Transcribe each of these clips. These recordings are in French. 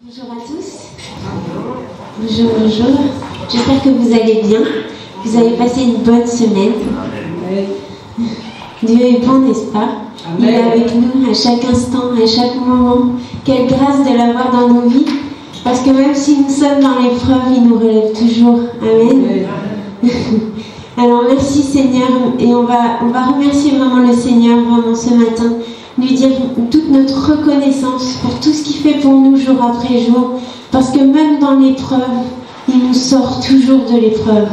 Bonjour à tous. Bonjour, bonjour. J'espère que vous allez bien. Vous avez passé une bonne semaine. Dieu est bon, n'est-ce pas? Il est avec nous à chaque instant, à chaque moment. Quelle grâce de l'avoir dans nos vies. Parce que même si nous sommes dans l'épreuve, il nous relève toujours. Amen. Alors merci Seigneur. Et on va remercier vraiment le Seigneur vraiment ce matin. Lui dire toute notre reconnaissance pour tout ce qu'il fait pour nous jour après jour. Parce que même dans l'épreuve, il nous sort toujours de l'épreuve.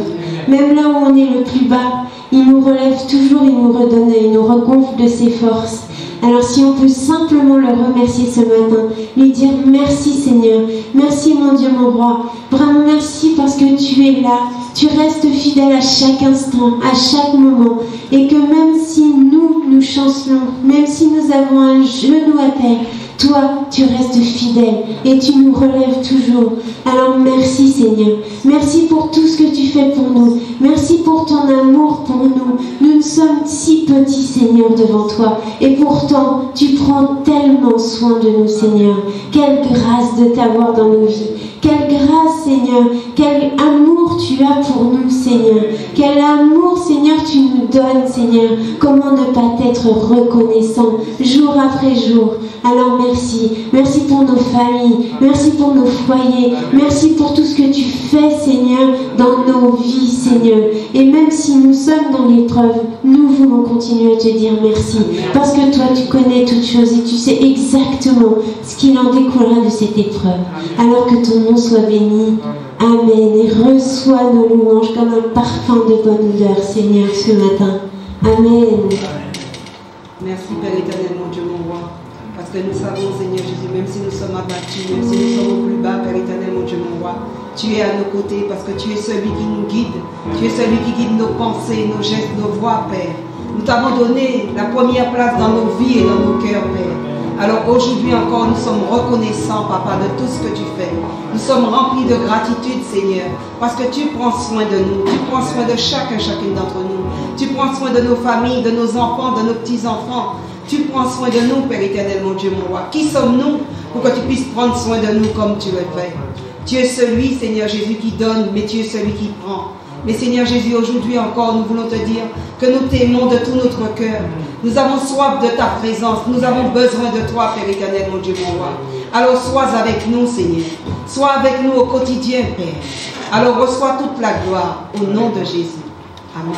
Même là où on est le plus bas, il nous relève toujours, il nous redonne, il nous regonfle de ses forces. Alors si on peut simplement le remercier ce matin, lui dire merci Seigneur, merci mon Dieu, mon roi, vraiment merci parce que tu es là, tu restes fidèle à chaque instant, à chaque moment, et que même si nous chancelons, même si nous avons un genou à terre, toi, tu restes fidèle et tu nous relèves toujours. Alors merci Seigneur. Merci pour tout ce que tu fais pour nous. Merci pour ton amour pour nous. Nous sommes si petits Seigneur devant toi. Et pourtant, tu prends tellement soin de nous Seigneur. Quelle grâce de t'avoir dans nos vies. Quelle grâce Seigneur. Quel amour tu as pour nous Seigneur. Quel amour Seigneur tu nous donnes Seigneur. Comment ne pas être reconnaissant jour après jour. Alors merci. Merci pour nos familles. Merci pour nos foyers. Merci pour tout ce que tu fais, Seigneur, dans nos vies, Seigneur. Et même si nous sommes dans l'épreuve, nous voulons continuer à te dire merci. Parce que toi, tu connais toutes choses et tu sais exactement ce qu'il en découlera de cette épreuve. Alors que ton nom soit béni. Amen. Et reçois nos louanges comme un parfum de bonne odeur, Seigneur, ce matin. Amen. Merci, Père éternel, mon Dieu, mon roi. Parce que nous savons, Seigneur Jésus, même si nous sommes abattus, même si nous sommes au plus bas, Père éternel, mon Dieu, mon roi, tu es à nos côtés parce que tu es celui qui nous guide. Tu es celui qui guide nos pensées, nos gestes, nos voix, Père. Nous t'avons donné la première place dans nos vies et dans nos cœurs, Père. Alors aujourd'hui encore, nous sommes reconnaissants, Papa, de tout ce que tu fais. Nous sommes remplis de gratitude, Seigneur, parce que tu prends soin de nous. Tu prends soin de chacune d'entre nous. Tu prends soin de nos familles, de nos enfants, de nos petits-enfants. Tu prends soin de nous, Père éternel, mon Dieu, mon roi. Qui sommes-nous pour que tu puisses prendre soin de nous comme tu le fais? Tu es celui, Seigneur Jésus, qui donne, mais tu es celui qui prend. Mais Seigneur Jésus, aujourd'hui encore, nous voulons te dire que nous t'aimons de tout notre cœur. Nous avons soif de ta présence. Nous avons besoin de toi, Père éternel, mon Dieu, mon roi. Alors sois avec nous, Seigneur. Sois avec nous au quotidien, Père. Alors reçois toute la gloire au nom de Jésus. Amen.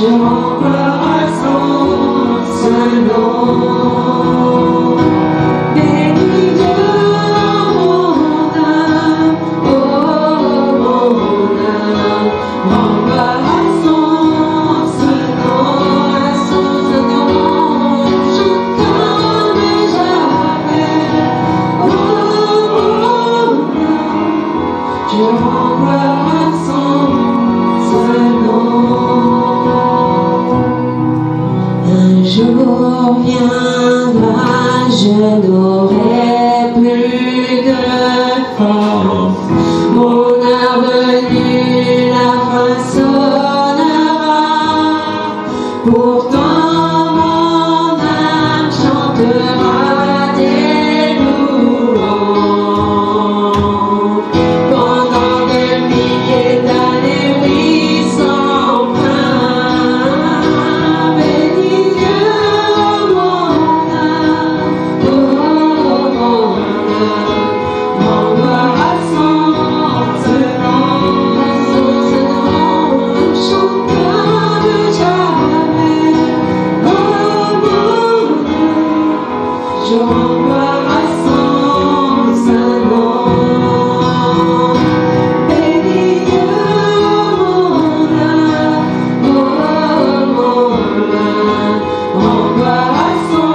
Je rends gloire à son seul nom. Bénis Dieu, mon âme, oh mon âme, rends gloire à son seul nom, à son seul nom. Chante comme jamais, oh mon âme, je rends gloire à son seul nom. Un jour viendra, je n'aurai plus de force. Mon heure venue, la fin sonnera. Pourtant mon âme chantera des louanges. Pendant des milliers d'années, oui, sans fin. Bénis Dieu, mon âme, oh mon âme, rends gloire à son seul nom, chante comme jamais, oh mon âme, je rends gloire à son seul nom. Bénis Dieu, mon âme, oh mon âme, rends gloire à son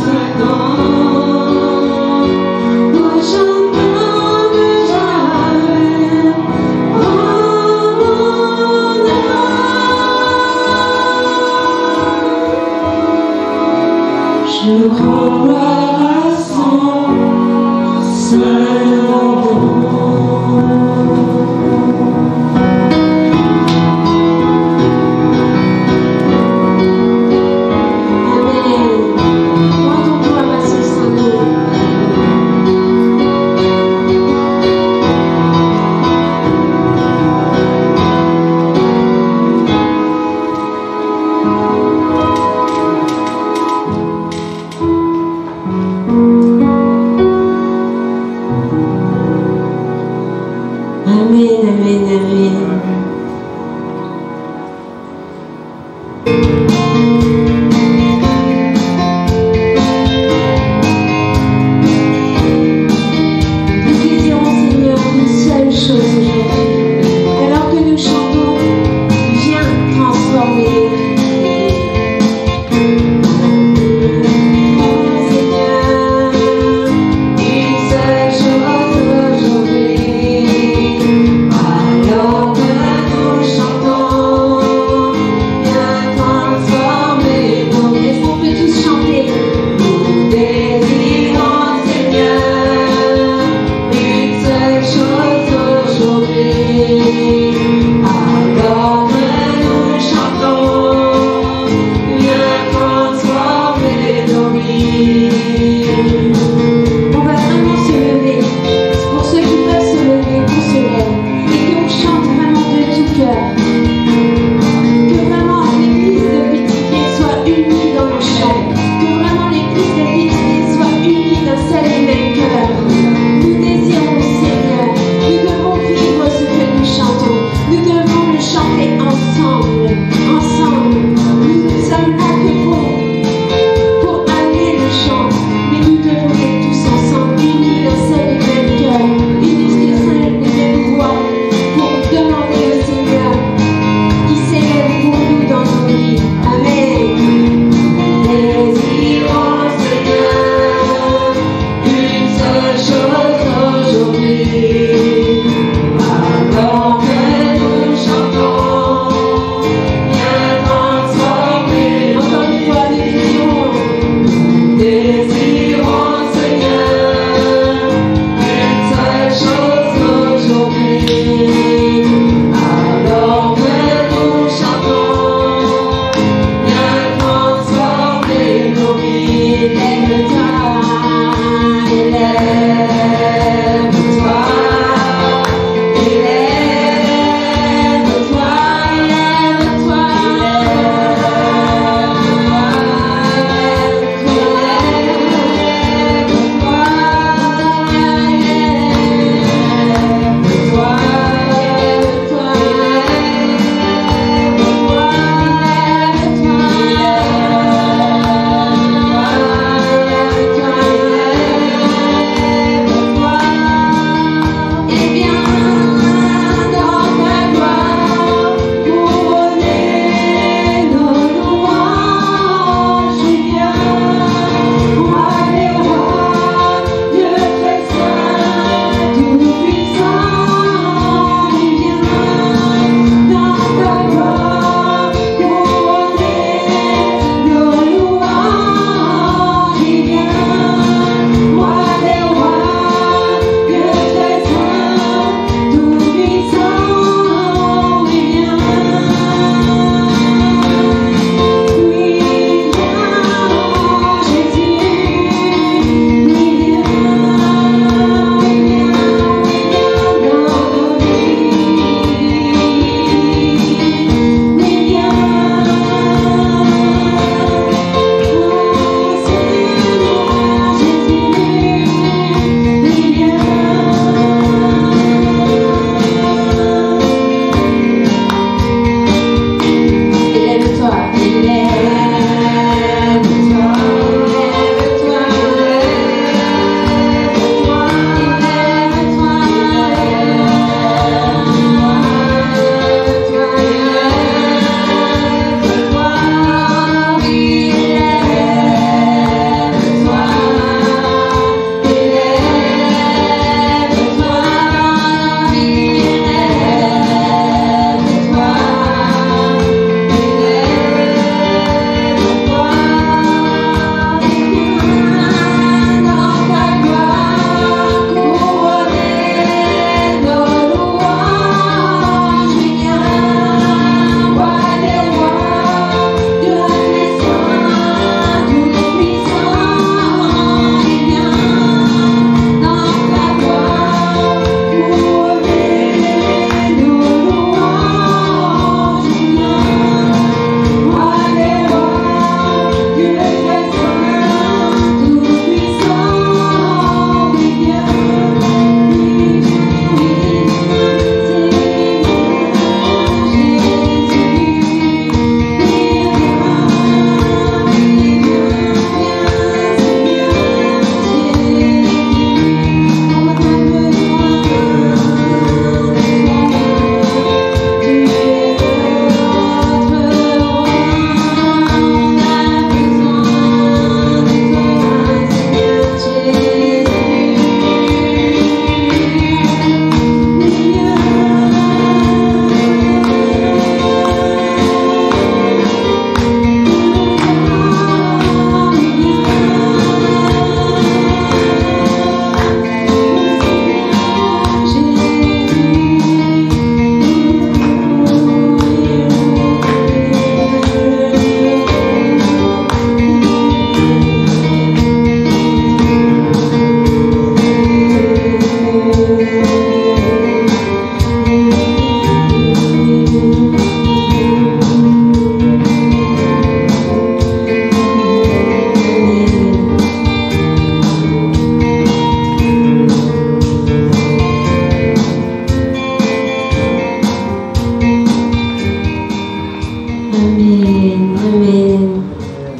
seul nom. Oh, chante comme jamais, oh mon âme, je rends gloire à son seul nom. Amen. Rendons gloire à son saint nom. Amen, amen,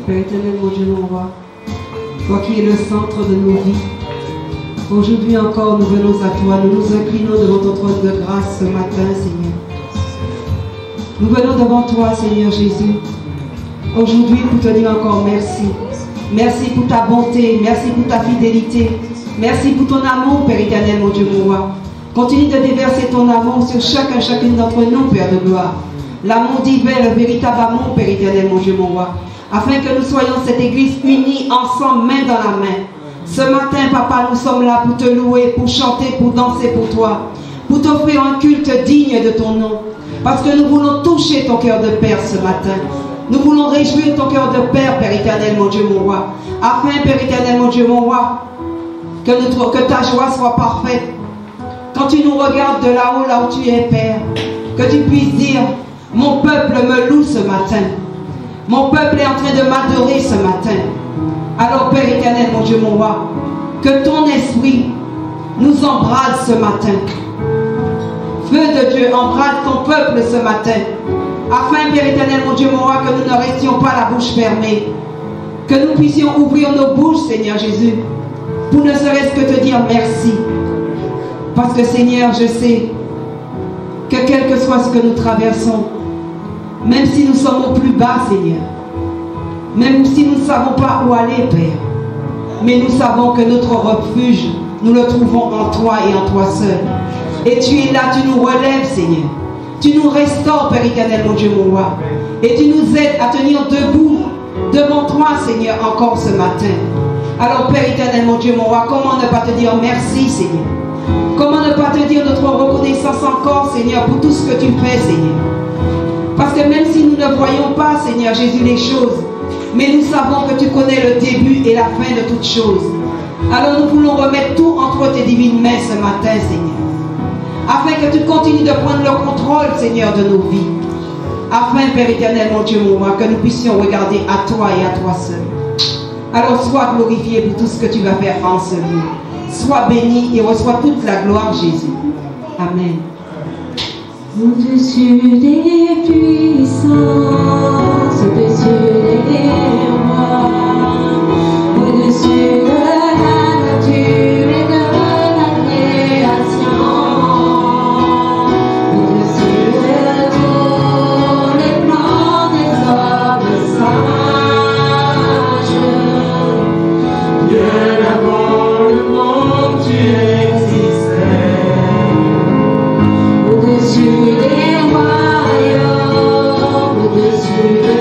Père éternel, mon Dieu, mon roi, toi qui es le centre de nos vies, aujourd'hui encore, nous venons à toi, nous nous inclinons devant ton trône de grâce ce matin, Seigneur. Nous venons devant toi, Seigneur Jésus, aujourd'hui pour te dire encore merci. Merci pour ta bonté, merci pour ta fidélité, merci pour ton amour, Père éternel, mon Dieu, mon roi. Continue de déverser ton amour sur chacune d'entre nous, Père de gloire. L'amour divin, le véritable amour, Père éternel, mon Dieu, mon roi. Afin que nous soyons cette église unie ensemble, main dans la main. Ce matin, Papa, nous sommes là pour te louer, pour chanter, pour danser pour toi, pour t'offrir un culte digne de ton nom. Parce que nous voulons toucher ton cœur de Père ce matin. Nous voulons réjouir ton cœur de Père, Père éternel, mon Dieu, mon roi. Afin, Père éternel, mon Dieu, mon roi, que ta joie soit parfaite. Quand tu nous regardes de là-haut, là où tu es, Père, que tu puisses dire, mon peuple me loue ce matin. Mon peuple est en train de m'adorer ce matin. Alors, Père éternel, mon Dieu, mon roi, que ton esprit nous embrase ce matin. Feu de Dieu, embrase ton peuple ce matin. Afin, Père éternel, mon Dieu, mon roi, que nous ne restions pas la bouche fermée. Que nous puissions ouvrir nos bouches, Seigneur Jésus, pour ne serait-ce que te dire merci. Parce que, Seigneur, je sais que quel que soit ce que nous traversons, même si nous sommes au plus bas, Seigneur, même si nous ne savons pas où aller, Père, mais nous savons que notre refuge, nous le trouvons en toi et en toi seul. Et tu es là, tu nous relèves, Seigneur. Tu nous restaures, Père éternel, mon Dieu, mon roi. Et tu nous aides à tenir debout devant toi, Seigneur, encore ce matin. Alors, Père éternel, mon Dieu, mon roi, comment ne pas te dire merci, Seigneur? Comment ne pas te dire notre reconnaissance encore, Seigneur, pour tout ce que tu fais, Seigneur? Parce que même si nous ne voyons pas, Seigneur Jésus, les choses, mais nous savons que tu connais le début et la fin de toutes choses. Alors nous voulons remettre tout entre tes divines mains ce matin, Seigneur. Afin que tu continues de prendre le contrôle, Seigneur, de nos vies. Afin, Père éternel, mon Dieu, mon roi, que nous puissions regarder à toi et à toi seul. Alors sois glorifié pour tout ce que tu vas faire en ce lieu. Sois béni et reçois toute la gloire, Jésus. Amen. Au-dessus des puissances, au-dessus des rois, au-dessus de la nature et de la création, au-dessus de tous les plans des hommes sages, bien avant le monde tu existais. Au-dessus des royaumes, au-dessus de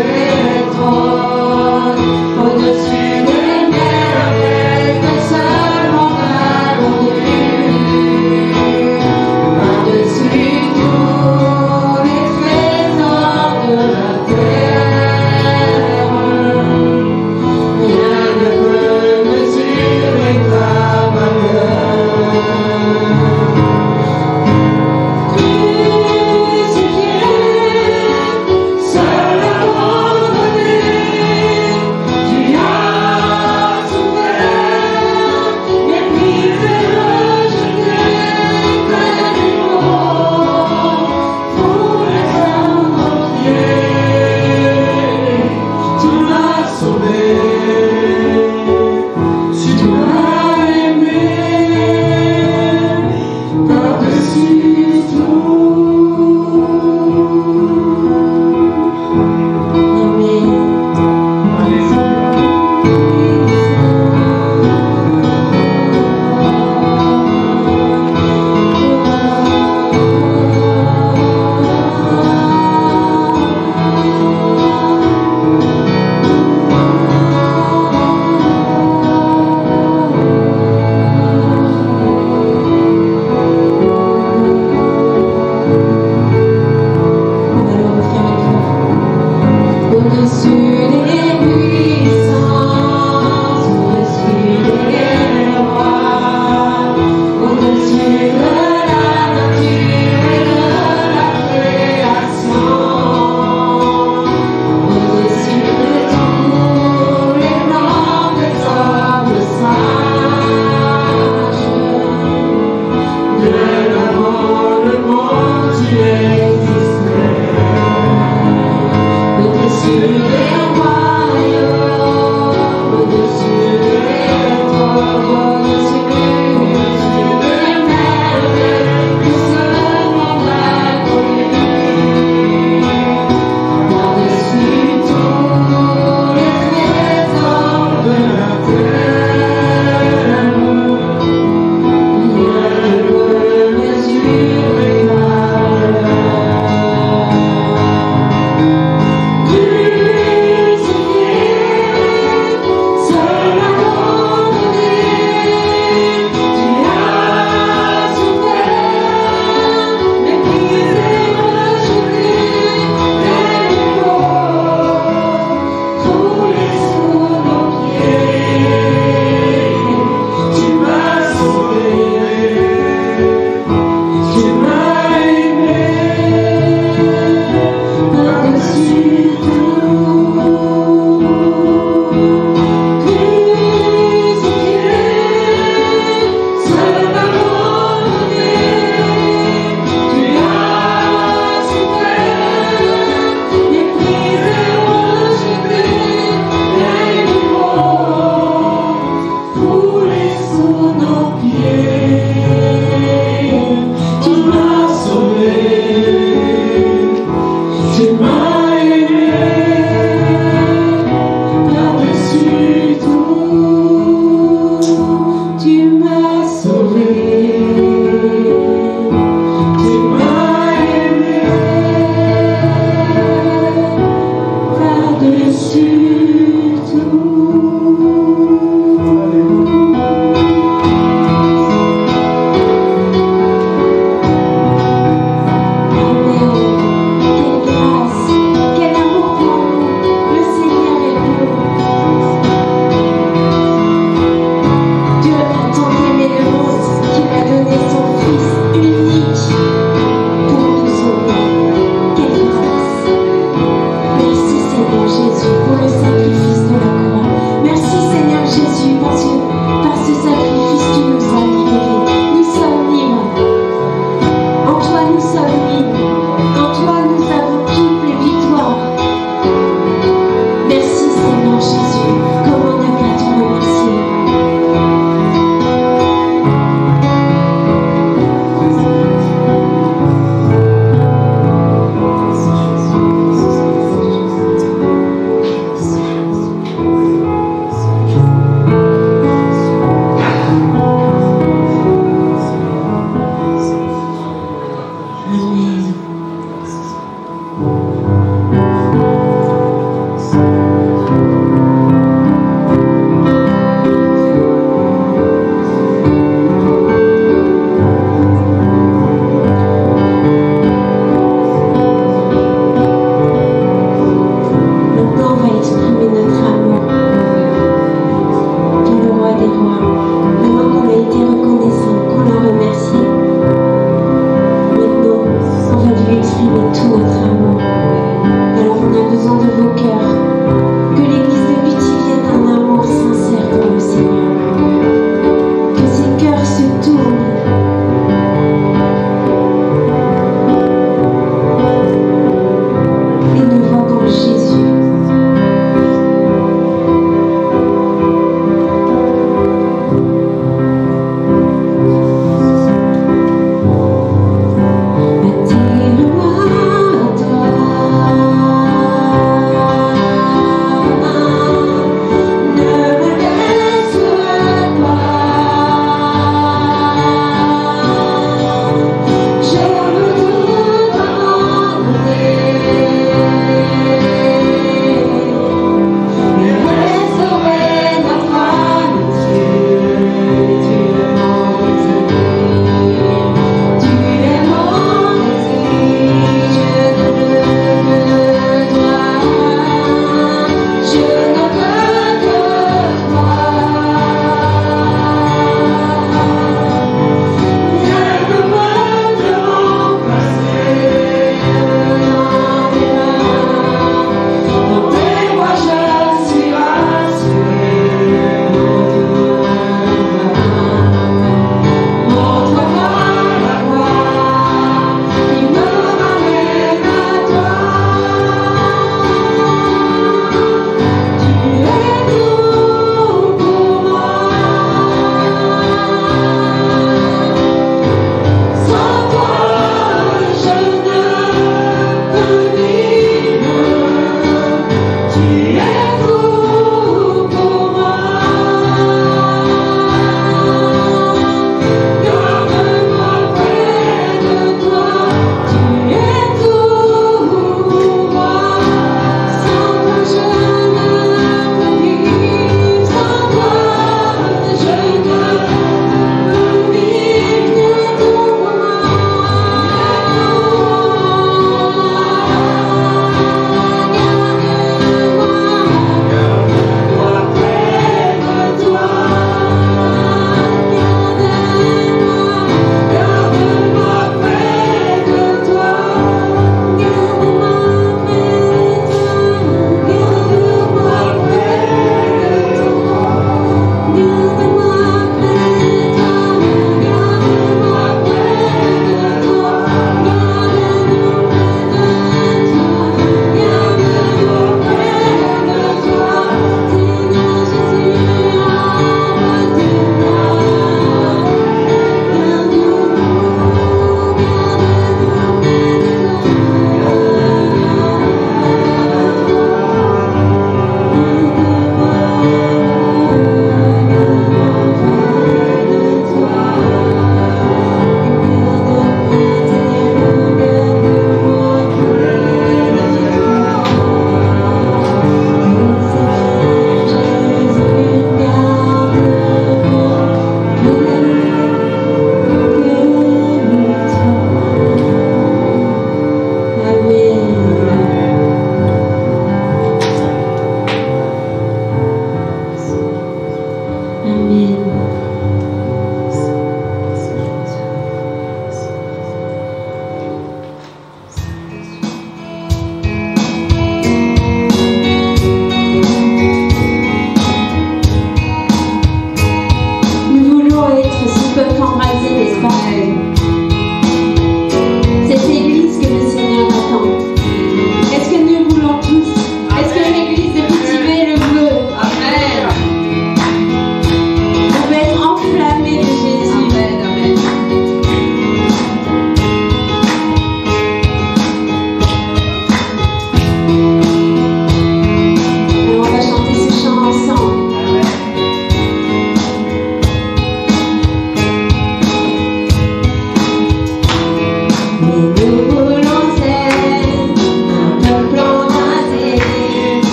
Seigneur Jésus, pour le sacrifice de la croix. Merci Seigneur Jésus, parce que par ce sacrifice, tu nous as libérés. Nous sommes libres. En toi, nous sommes libres. En toi, nous avons toutes les victoires. Merci Seigneur Jésus. Comment ne pas te remercier?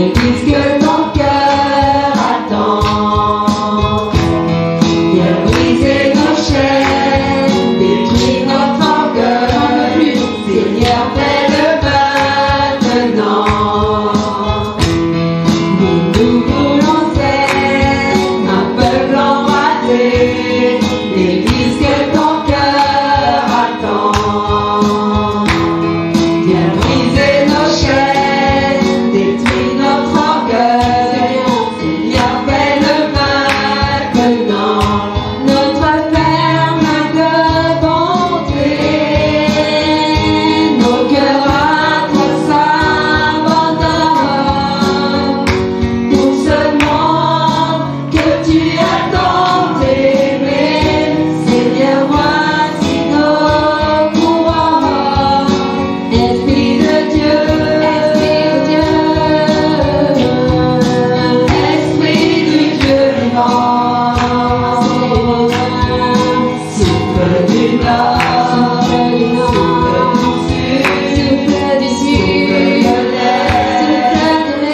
l'église que ton cœur attend. Viens briser nos chaînes, détruire notre orgueil. Seigneur, fais-le maintenant. Nous voulons être un peuple embrasé, l'église que ton cœur attend. Viens briser nos chaînes, détruire notre orgueil. Seigneur, fais-le maintenant. Notre ferme de bonté, nos cœurs à toi s'abandonnent. Pour ce monde que tu as tant aimé, Seigneur, voici nos courants. Esprit de Dieu, Esprit du Dieu vivant, souffle du nord, souffle du sud, souffle du sud, souffle de l'est,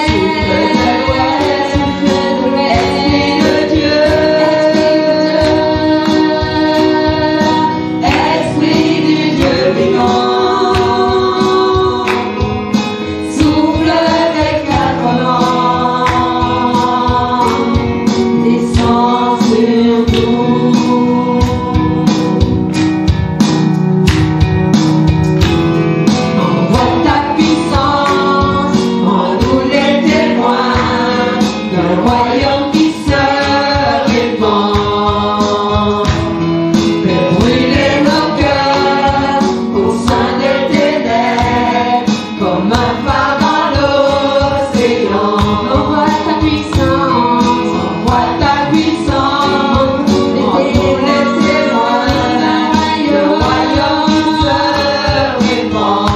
souffle de l'ouest, Esprit de Dieu, Esprit du Dieu vivant, souffle des quatre vents, descend sur nous. Envoie ta puissance, en nous les témoins d'un royaume qui se répand. Fais brûler nos cœurs au sein des ténèbres, comme un phare dans l'océan. Envoie ta puissance, en nous les témoins, le royaume se répand.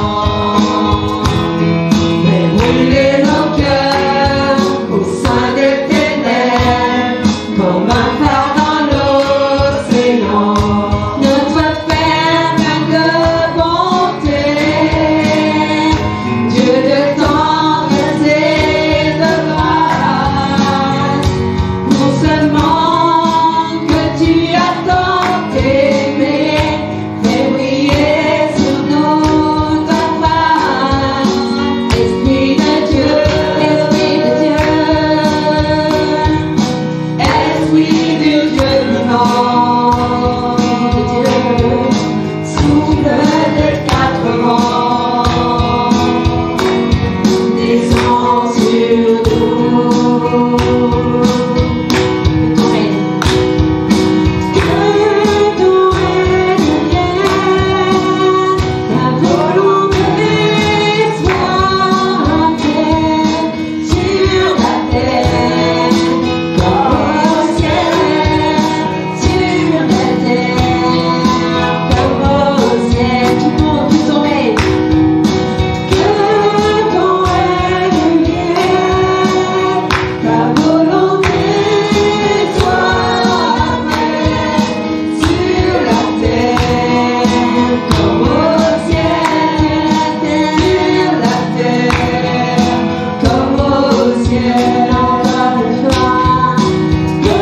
Fais brûler nos cœurs au sein des ténèbres, comme un phare dans l'océan. Notre ferme de bonté, Dieu de tendresse et de grâce, pour ce monde que tu as tant aimé, fais briller sur nous ta face. Esprit de Dieu, Esprit de Dieu, Esprit du Dieu vivant, souffle des quatre vents, descend sur nous. Que ton règne vienne, ta volonté soit faite sur la terre comme au ciel, sur la terre comme au ciel. Tout le monde, que ton règne vienne, ta volonté soit faite sur la terre comme au ciel, sur la terre comme au ciel. Encore une fois, que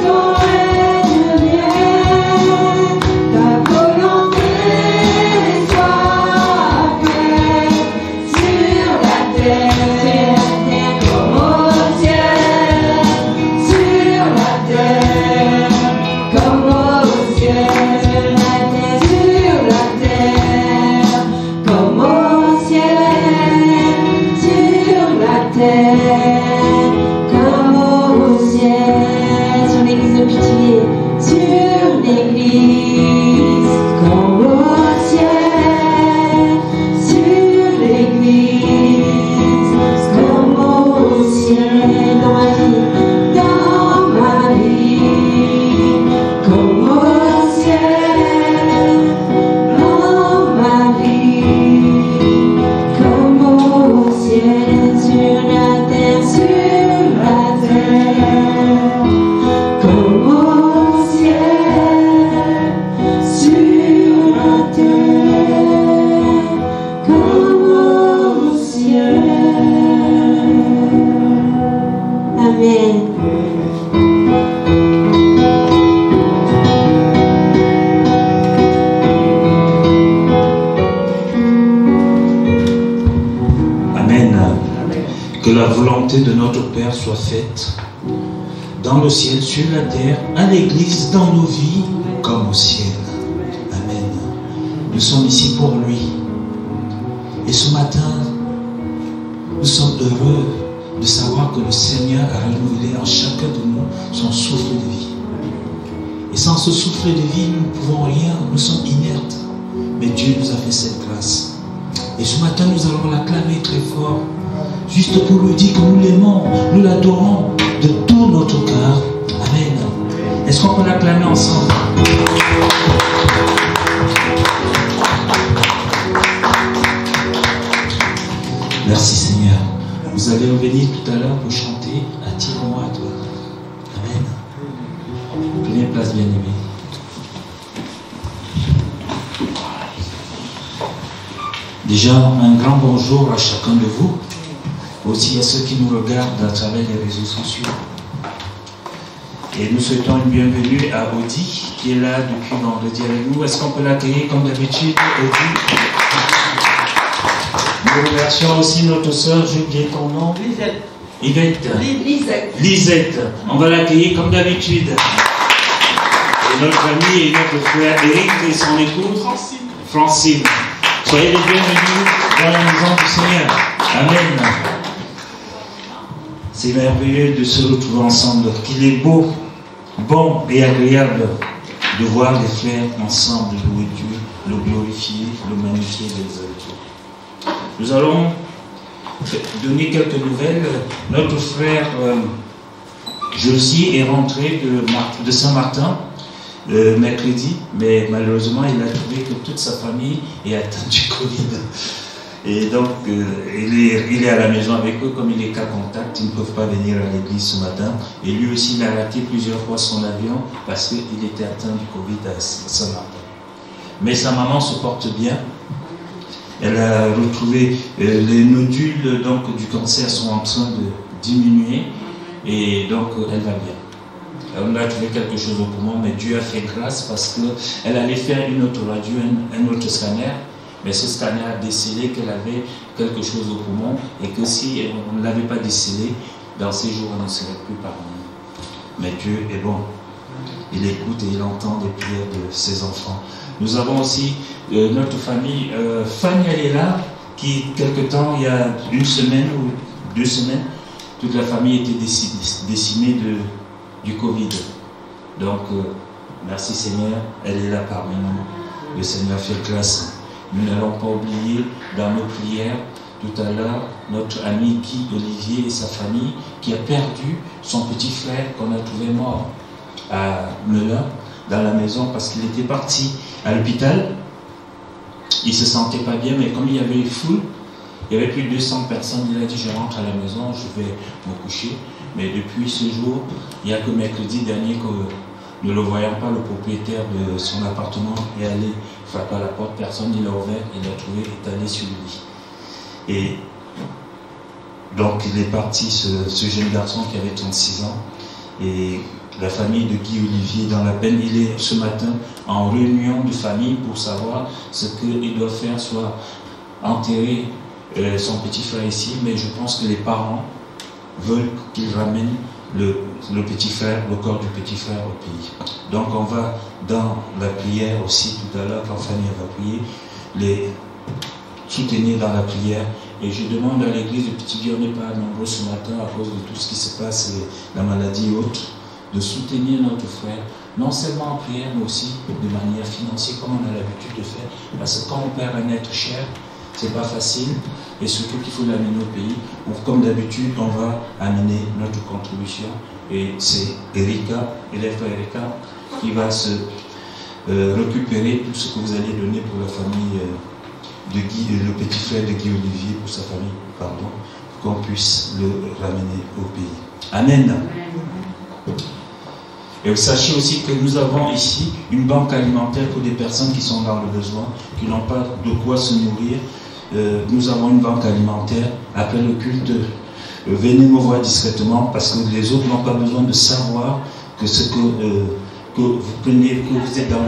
ton règne vienne, ta volonté soit faite sur la terre comme au ciel, sur la terre comme au ciel, sur la terre comme au ciel, sur la terre comme au ciel. Sur l'église de Pithiviers, sur l'église comme au ciel, sur l'église comme au ciel. Dans ma vie, comme au ciel, dans ma vie, comme au ciel, sur la terre, sur Amen. Que la volonté de notre Père soit faite dans le ciel, sur la terre, à l'église, dans nos vies, comme au ciel. Amen. Nous sommes ici pour lui. Et ce matin, nous sommes heureux de savoir que le Seigneur a renouvelé en chacun de nous son souffle de vie. Et sans ce souffle de vie, nous ne pouvons rien, nous sommes inertes. Mais Dieu nous a fait cette grâce. Et ce matin, nous allons l'acclamer très fort. Juste pour lui dire que nous l'aimons, nous l'adorons de tout notre cœur. Amen. Est-ce qu'on peut l'acclamer ensemble? Merci Seigneur. Vous allez revenir tout à l'heure pour chanter « Attire-moi à toi ». Amen. Prenez place, bien-aimés. Déjà, un grand bonjour à chacun de vous. Aussi à ceux qui nous regardent à travers les réseaux sociaux. Et nous souhaitons une bienvenue à Audi, qui est là depuis vendredi avec nous. Est-ce qu'on peut l'accueillir comme d'habitude, Audi? Nous remercions aussi notre soeur, j'ai oublié ton nom. Lisette. Yvette. Lisette. On va l'accueillir comme d'habitude. Et notre ami et notre frère Eric et son épouse, Francine. Soyez les bienvenus dans la maison du Seigneur. Amen. C'est merveilleux de se retrouver ensemble. Qu'il est beau, bon et agréable de voir les frères ensemble louer Dieu, le glorifier, le magnifier, l'exalter. Nous allons donner quelques nouvelles. Notre frère Josie est rentré de Saint-Martin mercredi, mais malheureusement il a trouvé que toute sa famille est atteinte du Covid. Et donc, il est à la maison avec eux, comme il est cas contact, ils ne peuvent pas venir à l'église ce matin. Et lui aussi, il a raté plusieurs fois son avion parce qu'il était atteint du Covid à Saint-Martin. Mais sa maman se porte bien. Elle a retrouvé les nodules donc, du cancer sont en train de diminuer et donc elle va bien. On a trouvé quelque chose au poumon, mais Dieu a fait grâce parce qu'elle allait faire une autre radio, un autre scanner. Mais ce scanner a décelé qu'elle avait quelque chose au poumon et que si on ne l'avait pas décelé, dans ces jours, on ne serait plus parmi nous. Mais Dieu est bon. Il écoute et il entend les prières de ses enfants. Nous avons aussi notre famille, Fanny, elle est là, qui, quelque temps, il y a une semaine ou 2 semaines, toute la famille était décimée du Covid. Donc, merci Seigneur, elle est là parmi nous. Le Seigneur fait grâce. Nous n'allons pas oublier dans nos prières, tout à l'heure, notre ami Guy Olivier et sa famille, qui a perdu son petit frère qu'on a trouvé mort à Melun, dans la maison, parce qu'il était parti à l'hôpital. Il ne se sentait pas bien, mais comme il y avait une foule, il y avait plus de 200 personnes, il a dit « je rentre à la maison, je vais me coucher ». Mais depuis ce jour, il n'y a que mercredi dernier que ne le voyant pas, le propriétaire de son appartement est allé frapper à la porte, personne ne l'a ouvert, il l'a trouvé étalé sur le lit. Et donc il est parti, ce jeune garçon qui avait 36 ans, et la famille de Guy Olivier dans la peine. Il est ce matin en réunion de famille pour savoir ce qu'il doit faire, soit enterrer son petit frère ici, mais je pense que les parents veulent qu'il ramène le petit frère, le corps du petit frère au pays. Donc on va dans la prière aussi tout à l'heure, quand Fanny va prier, les soutenir dans la prière. Et je demande à l'église de Petit-Vieux, on n'est pas nombreux ce matin à cause de tout ce qui se passe, et la maladie et autres, de soutenir notre frère, non seulement en prière, mais aussi de manière financière, comme on a l'habitude de faire. Parce que quand on perd un être cher, c'est pas facile, et surtout qu'il faut l'amener au pays. Donc, comme d'habitude, on va amener notre contribution, et c'est Erika, élève Erika, qui va se récupérer tout ce que vous allez donner pour la famille de Guy, le petit frère de Guy Olivier, pour sa famille, pardon, qu'on puisse le ramener au pays. Amen. Et sachez aussi que nous avons ici une banque alimentaire pour des personnes qui sont dans le besoin, qui n'ont pas de quoi se nourrir. Nous avons une banque alimentaire. Après le culte, venez me voir discrètement parce que les autres n'ont pas besoin de savoir que ce que vous prenez, que vous êtes dans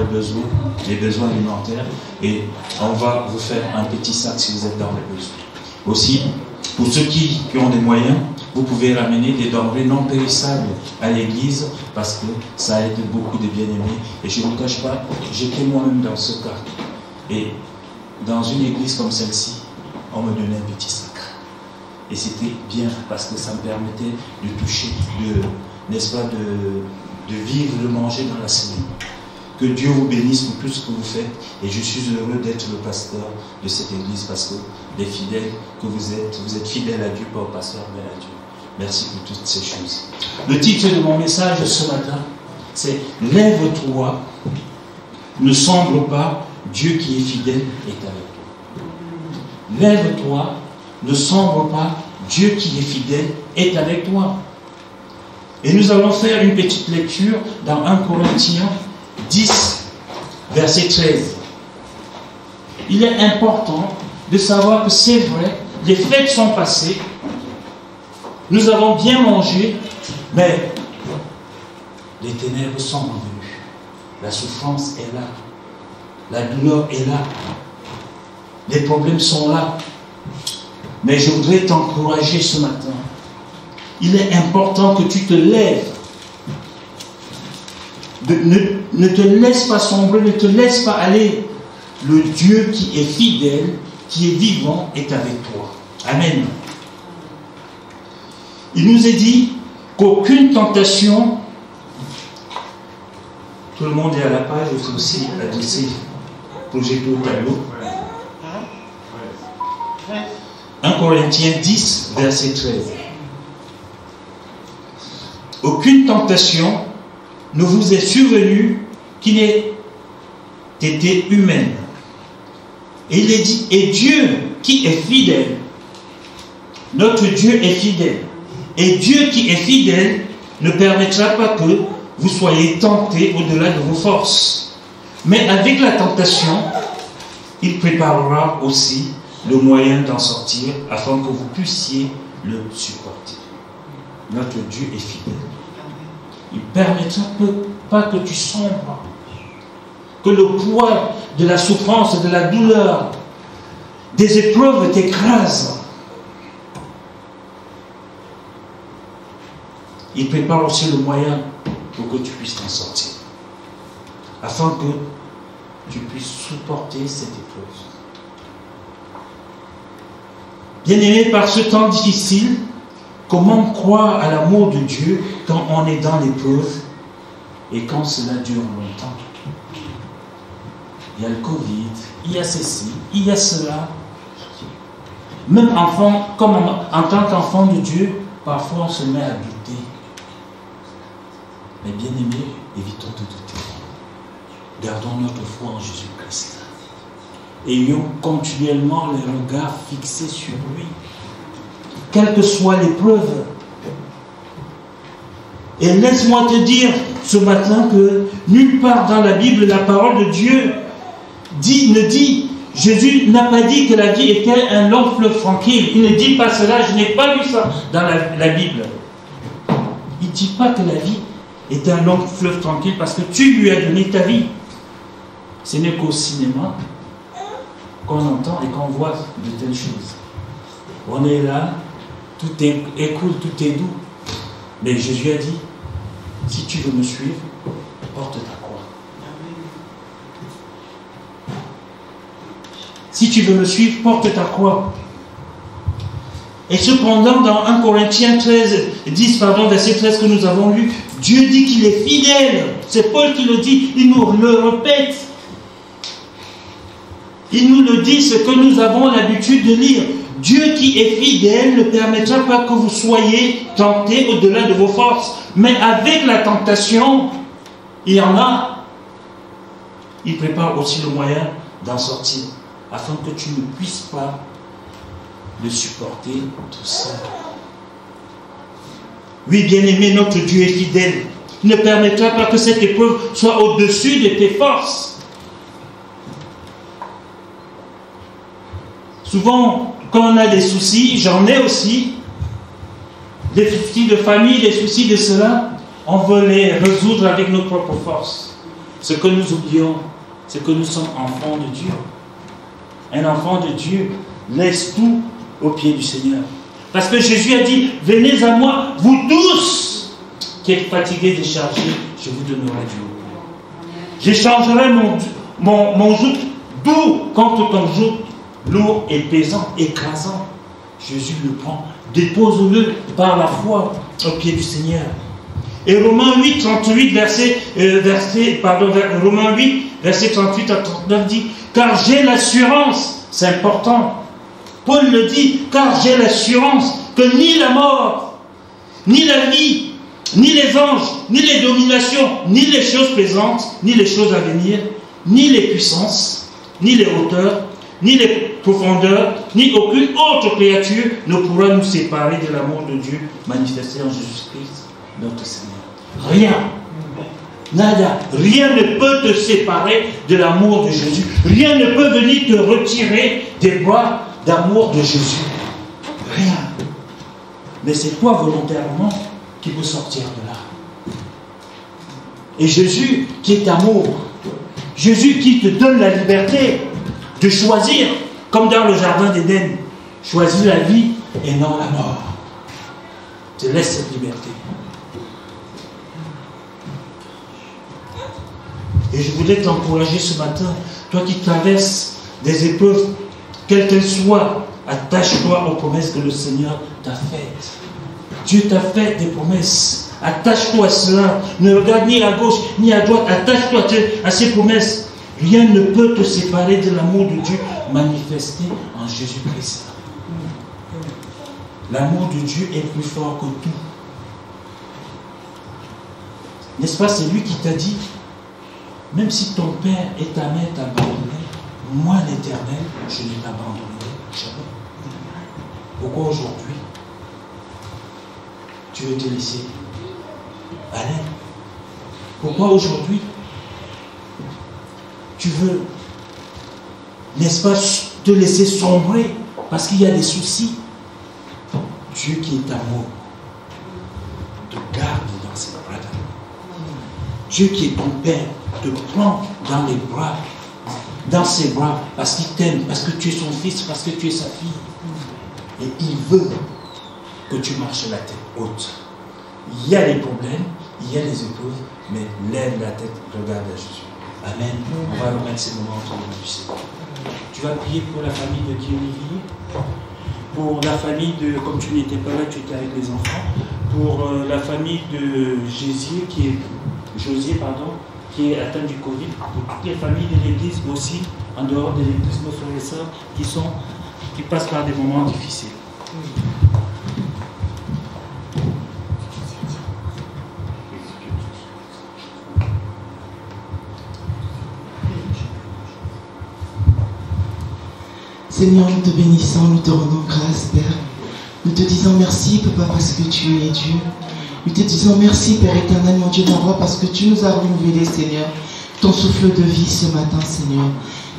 les besoins alimentaires, et on va vous faire un petit sac si vous êtes dans les besoins. Aussi, pour ceux qui ont des moyens, vous pouvez ramener des denrées non périssables à l'église parce que ça aide beaucoup de bien-aimés. Et je ne vous cache pas, j'étais moi-même dans ce cas. Et dans une église comme celle-ci, on me donnait un petit sac. Et c'était bien parce que ça me permettait de toucher, n'est-ce pas, de vivre, de manger dans la semaine. Que Dieu vous bénisse pour tout ce que vous faites. Et je suis heureux d'être le pasteur de cette église parce que les fidèles que vous êtes fidèles à Dieu, pas au pasteur, mais à Dieu. Merci pour toutes ces choses. Le titre de mon message ce matin, c'est « Lève-toi, ne sombre pas, Dieu qui est fidèle est avec toi. » Lève-toi, ne sombre pas, Dieu qui est fidèle est avec toi. Et nous allons faire une petite lecture dans 1 Corinthiens 10, verset 13. Il est important de savoir que c'est vrai, les fêtes sont passées, nous avons bien mangé, mais les ténèbres sont revenues. La souffrance est là, la douleur est là, les problèmes sont là. Mais je voudrais t'encourager ce matin. Il est important que tu te lèves. Ne te laisse pas sombrer, ne te laisse pas aller. Le Dieu qui est fidèle, qui est vivant, est avec toi. Amen. Il nous est dit qu'aucune tentation, tout le monde est à la page, il faut aussi adresser, projeter au tableau. 1 Corinthiens 10, verset 13. Aucune tentation ne vous est survenue qui n'ait été humaine. Et il est dit, et Dieu qui est fidèle, notre Dieu est fidèle. Et Dieu qui est fidèle ne permettra pas que vous soyez tentés au-delà de vos forces. Mais avec la tentation, il préparera aussi le moyen d'en sortir afin que vous puissiez le supporter. Notre Dieu est fidèle. Il ne permettra pas que tu sombres, que le poids de la souffrance, de la douleur, des épreuves t'écrase. Il prépare aussi le moyen pour que tu puisses t'en sortir, afin que tu puisses supporter cette épreuve. Bien-aimés, par ce temps difficile, comment croire à l'amour de Dieu quand on est dans l'épreuve et quand cela dure longtemps? Il y a le Covid, il y a ceci, il y a cela. Même enfant, comme en tant qu'enfant de Dieu, parfois on se met à douter. Mais bien-aimés, évitons de douter. Gardons notre foi en Jésus-Christ. Ayons continuellement les regards fixés sur lui, quelle que soit l'épreuve. Et laisse-moi te dire ce matin que nulle part dans la Bible, la parole de Dieu Jésus n'a pas dit que la vie était un long fleuve tranquille. Il ne dit pas cela, je n'ai pas lu ça dans la Bible. Il ne dit pas que la vie est un long fleuve tranquille parce que tu lui as donné ta vie. Ce n'est qu'au cinéma qu'on entend et qu'on voit de telles choses. On est là, tout est cool, tout est doux. Mais Jésus a dit, si tu veux me suivre, porte ta croix. Si tu veux me suivre, porte ta croix. Et cependant, dans 1 Corinthiens 10, verset 13 que nous avons lu, Dieu dit qu'il est fidèle. C'est Paul qui le dit, il nous le répète. Il nous le dit, ce que nous avons l'habitude de lire. Dieu qui est fidèle ne permettra pas que vous soyez tentés au-delà de vos forces. Mais avec la tentation, il y en a. Il prépare aussi le moyen d'en sortir, afin que tu ne puisses pas le supporter tout seul. Oui, bien-aimé, notre Dieu est fidèle. Il ne permettra pas que cette épreuve soit au-dessus de tes forces. Souvent, quand on a des soucis, j'en ai aussi, les soucis de famille, les soucis de cela, on veut les résoudre avec nos propres forces. Ce que nous oublions, c'est que nous sommes enfants de Dieu. Un enfant de Dieu laisse tout au pied du Seigneur. Parce que Jésus a dit, venez à moi, vous tous qui êtes fatigués, déchargés, je vous donnerai du repos. J'échangerai mon joug doux contre ton joug lourd et pesant, écrasant. Jésus le prend, dépose-le par la foi au pied du Seigneur. Et Romains 8, 38, Romains 8, verset 38 à 39 dit, car j'ai l'assurance, c'est important, Paul le dit, car j'ai l'assurance que ni la mort, ni la vie, ni les anges, ni les dominations, ni les choses présentes, ni les choses à venir, ni les puissances, ni les hauteurs, ni les profondeurs, ni aucune autre créature ne pourra nous séparer de l'amour de Dieu manifesté en Jésus-Christ, notre Seigneur. Rien. Nada. Rien ne peut te séparer de l'amour de Jésus. Rien ne peut venir te retirer des bras d'amour de Jésus. Rien. Mais c'est toi volontairement qui peux sortir de là. Et Jésus qui est amour, Jésus qui te donne la liberté de choisir, comme dans le jardin d'Éden, choisis la vie et non la mort. Te laisse cette liberté. Et je voulais t'encourager ce matin, toi qui traverses des épreuves, quelles qu'elles soient, attache-toi aux promesses que le Seigneur t'a faites. Dieu t'a fait des promesses. Attache-toi à cela. Ne regarde ni à gauche ni à droite. Attache-toi à ces promesses. Rien ne peut te séparer de l'amour de Dieu manifesté en Jésus-Christ. L'amour de Dieu est plus fort que tout. N'est-ce pas, c'est lui qui t'a dit, même si ton père et ta mère t'abandonnent, moi l'Éternel, je ne t'abandonnerai jamais. Pourquoi aujourd'hui tu veux te laisser aller? Pourquoi aujourd'hui tu veux, n'est-ce pas, te laisser sombrer parce qu'il y a des soucis? Dieu qui est amour te garde dans ses bras d'amour. Dieu qui est ton Père te prend dans les bras, dans ses bras, parce qu'il t'aime, parce que tu es son fils, parce que tu es sa fille. Et il veut que tu marches la tête haute. Il y a les problèmes, il y a les épreuves, mais lève la tête, regarde à Jésus. Amen. On va remettre ces moments autour du Seigneur. Tu vas prier pour la famille de Guy Olivier, pour la famille de, comme tu n'étais pas là, tu étais avec les enfants, pour la famille de Josier, qui est atteint du Covid, pour toutes les familles de l'Église aussi, en dehors de l'Église, nos frères et sœurs, qui passent par des moments difficiles. Seigneur, nous te bénissons, nous te rendons grâce, Père. Nous te disons merci, Papa, parce que tu es Dieu. Nous te disons merci, Père éternel, mon Dieu, mon roi, parce que tu nous as renouvelé, Seigneur, ton souffle de vie ce matin, Seigneur.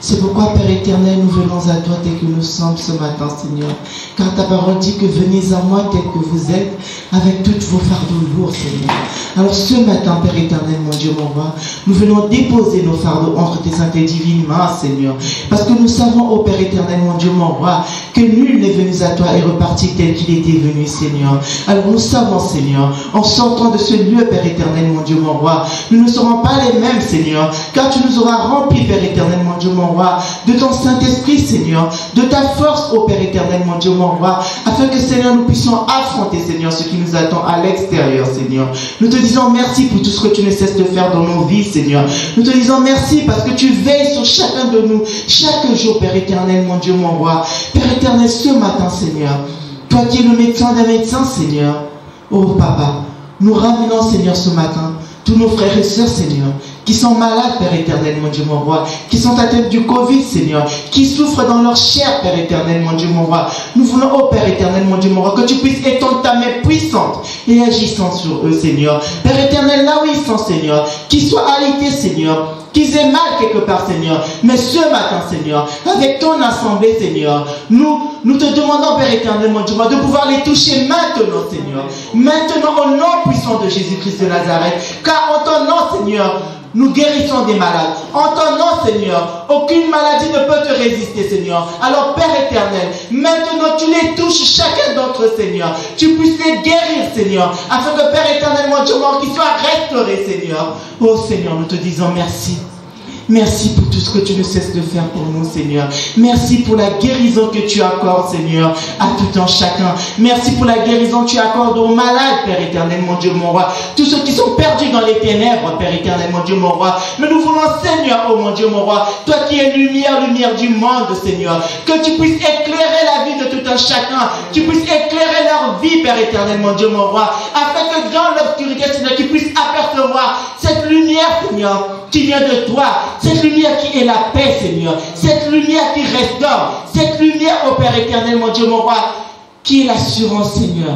C'est pourquoi, Père éternel, nous venons à toi tel que nous sommes ce matin, Seigneur. Car ta parole dit que venez à moi tel que vous êtes, avec tous vos fardeaux lourds, Seigneur. Alors ce matin, Père éternel, mon Dieu, mon roi, nous venons déposer nos fardeaux entre tes saintes et divines mains, Seigneur. Parce que nous savons, ô Père éternel, mon Dieu, mon roi, que nul n'est venu à toi et reparti tel qu'il était venu, Seigneur. Alors nous savons, Seigneur, en sortant de ce lieu, Père éternel, mon Dieu, mon roi, nous ne serons pas les mêmes, Seigneur, car tu nous auras remplis, Père éternel, mon Dieu, mon roi, de ton Saint-Esprit, Seigneur, de ta force, ô Père éternel, mon Dieu, mon roi, afin que, Seigneur, nous puissions affronter, Seigneur, ce qui nous attend à l'extérieur, Seigneur. Nous te disons merci pour tout ce que tu ne cesses de faire dans nos vies, Seigneur. Nous te disons merci parce que tu veilles sur chacun de nous, chaque jour, Père éternel, mon Dieu, mon roi. Père éternel, ce matin, Seigneur, toi qui es le médecin des médecins, Seigneur, oh Papa, nous ramenons, Seigneur, ce matin, tous nos frères et sœurs, Seigneur, qui sont malades, Père éternel, mon Dieu, mon roi, qui sont atteints du Covid, Seigneur, qui souffrent dans leur chair, Père éternel, mon Dieu, mon roi. Nous voulons, oh Père éternel, mon Dieu, mon roi, que tu puisses étendre ta main puissante et agissante sur eux, Seigneur. Père éternel, là où ils sont, Seigneur, qu'ils soient alités, Seigneur, qu'ils aient mal quelque part, Seigneur. Mais ce matin, Seigneur, avec ton assemblée, Seigneur, nous te demandons, Père éternel, mon Dieu, de pouvoir les toucher maintenant, Seigneur. Maintenant, au nom puissant de Jésus-Christ de Nazareth. Car en ton nom, Seigneur, nous guérissons des malades. En ton nom, Seigneur, aucune maladie ne peut te résister, Seigneur. Alors, Père éternel, maintenant tu les touches, chacun d'entre eux, Seigneur. Tu puisses les guérir, Seigneur, afin que, Père éternel, mon Dieu, qu'ils soient restaurés, Seigneur. Oh Seigneur, nous te disons merci. Merci pour tout ce que tu ne cesses de faire pour nous, Seigneur. Merci pour la guérison que tu accordes, Seigneur, à tout un chacun. Merci pour la guérison que tu accordes aux malades, Père éternel, mon Dieu, mon roi. Tous ceux qui sont perdus dans les ténèbres, Père éternel, mon Dieu, mon roi. Mais nous voulons, Seigneur, oh mon Dieu, mon roi, toi qui es lumière, lumière du monde, Seigneur, que tu puisses éclairer la vie de tout un chacun, tu puisses éclairer leur vie, Père éternel, mon Dieu, mon roi, afin que dans l'obscurité, Seigneur, qu'ils puissent apercevoir cette lumière, Seigneur, qui vient de toi, cette lumière qui est la paix, Seigneur, cette lumière qui restaure, cette lumière, ô Père éternel, mon Dieu, mon roi, qui est l'assurance, Seigneur,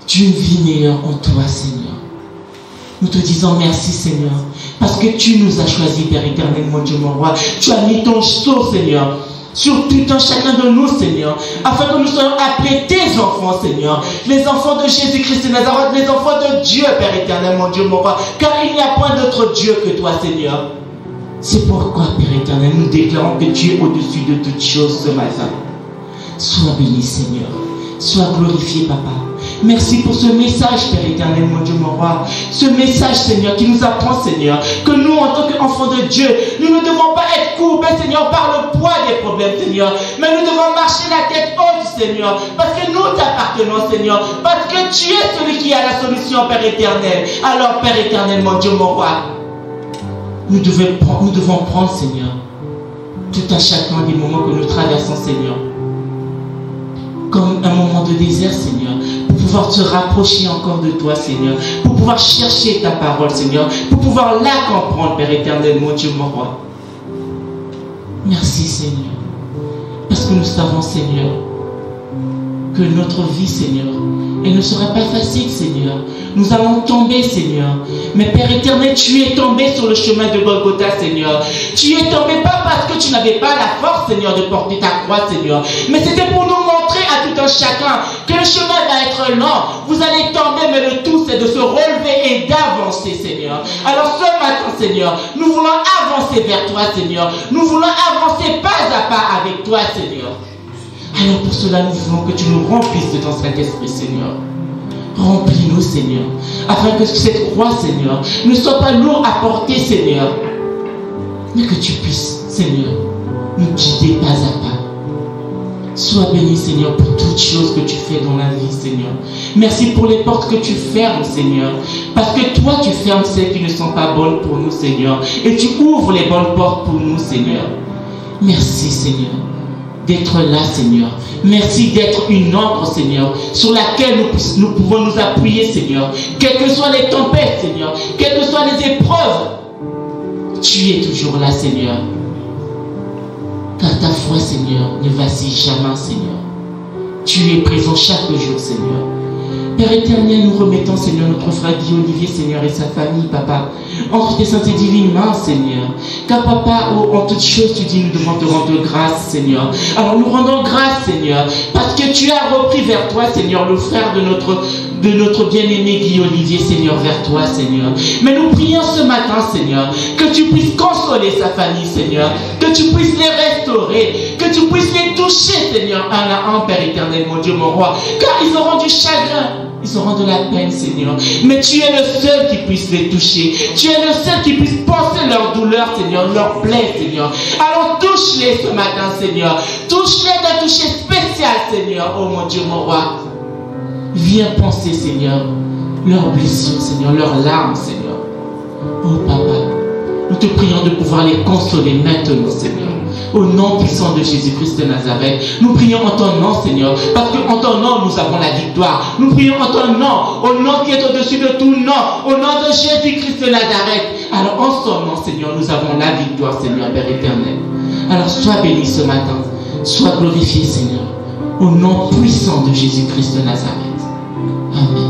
d'une vie meilleure en toi, Seigneur. Nous te disons merci, Seigneur, parce que tu nous as choisis, Père éternel, mon Dieu, mon roi. Tu as mis ton sceau, Seigneur, sur tout un chacun de nous, Seigneur, afin que nous soyons appelés tes enfants, Seigneur, les enfants de Jésus-Christ de Nazareth, les enfants de Dieu, Père éternel, mon Dieu, mon roi, car il n'y a point d'autre Dieu que toi, Seigneur. C'est pourquoi, Père éternel, nous déclarons que tu es au-dessus de toutes choses ce matin. Sois béni, Seigneur. Sois glorifié, Papa. Merci pour ce message, Père éternel, mon Dieu, mon roi. Ce message, Seigneur, qui nous apprend, Seigneur, que nous, en tant qu'enfants de Dieu, nous ne devons pas être courbés, Seigneur, par le poids des problèmes, Seigneur. Mais nous devons marcher la tête haute, Seigneur, parce que nous t'appartenons, Seigneur. Parce que tu es celui qui a la solution, Père éternel. Alors, Père éternel, mon Dieu, mon roi, nous devons prendre, Seigneur, tout à chacun des moments que nous traversons, Seigneur, comme un moment de désert, Seigneur, pour pouvoir te rapprocher encore de toi, Seigneur, pour pouvoir chercher ta parole, Seigneur, pour pouvoir la comprendre, Père éternel, mon Dieu, mon roi. Merci, Seigneur, parce que nous savons, Seigneur, que notre vie, Seigneur, elle ne sera pas facile, Seigneur. Nous allons tomber, Seigneur. Mais Père éternel, tu es tombé sur le chemin de Golgotha, Seigneur. Tu es tombé pas parce que tu n'avais pas la force, Seigneur, de porter ta croix, Seigneur. Mais c'était pour nous montrer à tout un chacun que le chemin va être lent. Vous allez tomber, mais le tout, c'est de se relever et d'avancer, Seigneur. Alors ce matin, Seigneur, nous voulons avancer vers toi, Seigneur. Nous voulons avancer pas à pas avec toi, Seigneur. Alors pour cela, nous voulons que tu nous remplisses de ton Saint-Esprit, Seigneur. Remplis-nous, Seigneur, afin que cette croix, Seigneur, ne soit pas lourde à porter, Seigneur, mais que tu puisses, Seigneur, nous guider pas à pas. Sois béni, Seigneur, pour toutes choses que tu fais dans la vie, Seigneur. Merci pour les portes que tu fermes, Seigneur, parce que toi, tu fermes celles qui ne sont pas bonnes pour nous, Seigneur, et tu ouvres les bonnes portes pour nous, Seigneur. Merci, Seigneur, d'être là, Seigneur. Merci d'être une ancre, Seigneur, sur laquelle nous pouvons nous appuyer, Seigneur. Quelles que soient les tempêtes, Seigneur, quelles que soient les épreuves, tu es toujours là, Seigneur. Car ta foi, Seigneur, ne vacille jamais, Seigneur. Tu es présent chaque jour, Seigneur. Père éternel, nous remettons, Seigneur, notre frère Guy Olivier, Seigneur, et sa famille, Papa, entre tes saintes et divines mains, Seigneur. Car, Papa, en toutes choses, tu dis, nous devons te rendre grâce, Seigneur. Alors, nous rendons grâce, Seigneur, parce que tu as repris vers toi, Seigneur, le frère de notre bien-aimé Guy Olivier, Seigneur, vers toi, Seigneur. Mais nous prions ce matin, Seigneur, que tu puisses consoler sa famille, Seigneur, que tu puisses les restaurer, que tu puisses les toucher, Seigneur, un à un, Père éternel, mon Dieu, mon roi, car ils auront du chagrin. Ils auront de la peine, Seigneur. Mais tu es le seul qui puisse les toucher. Tu es le seul qui puisse penser leur douleur, Seigneur, leur plaie, Seigneur. Alors touche-les ce matin, Seigneur. Touche-les d'un toucher spécial, Seigneur. Oh mon Dieu, mon roi. Viens penser, Seigneur, leurs blessures, Seigneur, leurs larmes, Seigneur. Oh Papa, nous te prions de pouvoir les consoler maintenant, Seigneur. Au nom puissant de Jésus-Christ de Nazareth, nous prions en ton nom, Seigneur, parce qu'en ton nom, nous avons la victoire. Nous prions en ton nom, au nom qui est au-dessus de tout nom, au nom de Jésus-Christ de Nazareth. Alors, en son nom, Seigneur, nous avons la victoire, Seigneur, Père éternel. Alors, sois béni ce matin, sois glorifié, Seigneur, au nom puissant de Jésus-Christ de Nazareth. Amen.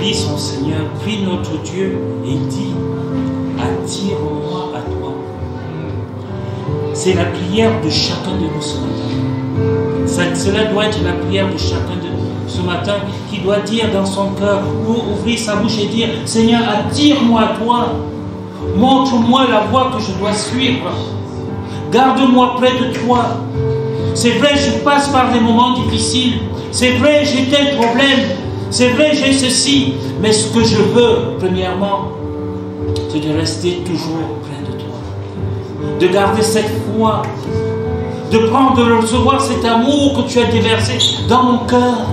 dit son Seigneur, prie notre Dieu et il dit, attire-moi à toi. C'est la prière de chacun de nous ce matin. Cela doit être la prière de chacun de nous ce matin, qui doit dire dans son cœur, ou ouvrir sa bouche et dire, Seigneur, attire-moi à toi. Montre-moi la voie que je dois suivre. Garde-moi près de toi. C'est vrai, je passe par des moments difficiles. C'est vrai, j'ai tel problème. C'est vrai, j'ai ceci. Mais ce que je veux, premièrement, c'est de rester toujours près de toi. De garder cette foi. De prendre, de recevoir cet amour que tu as déversé dans mon cœur.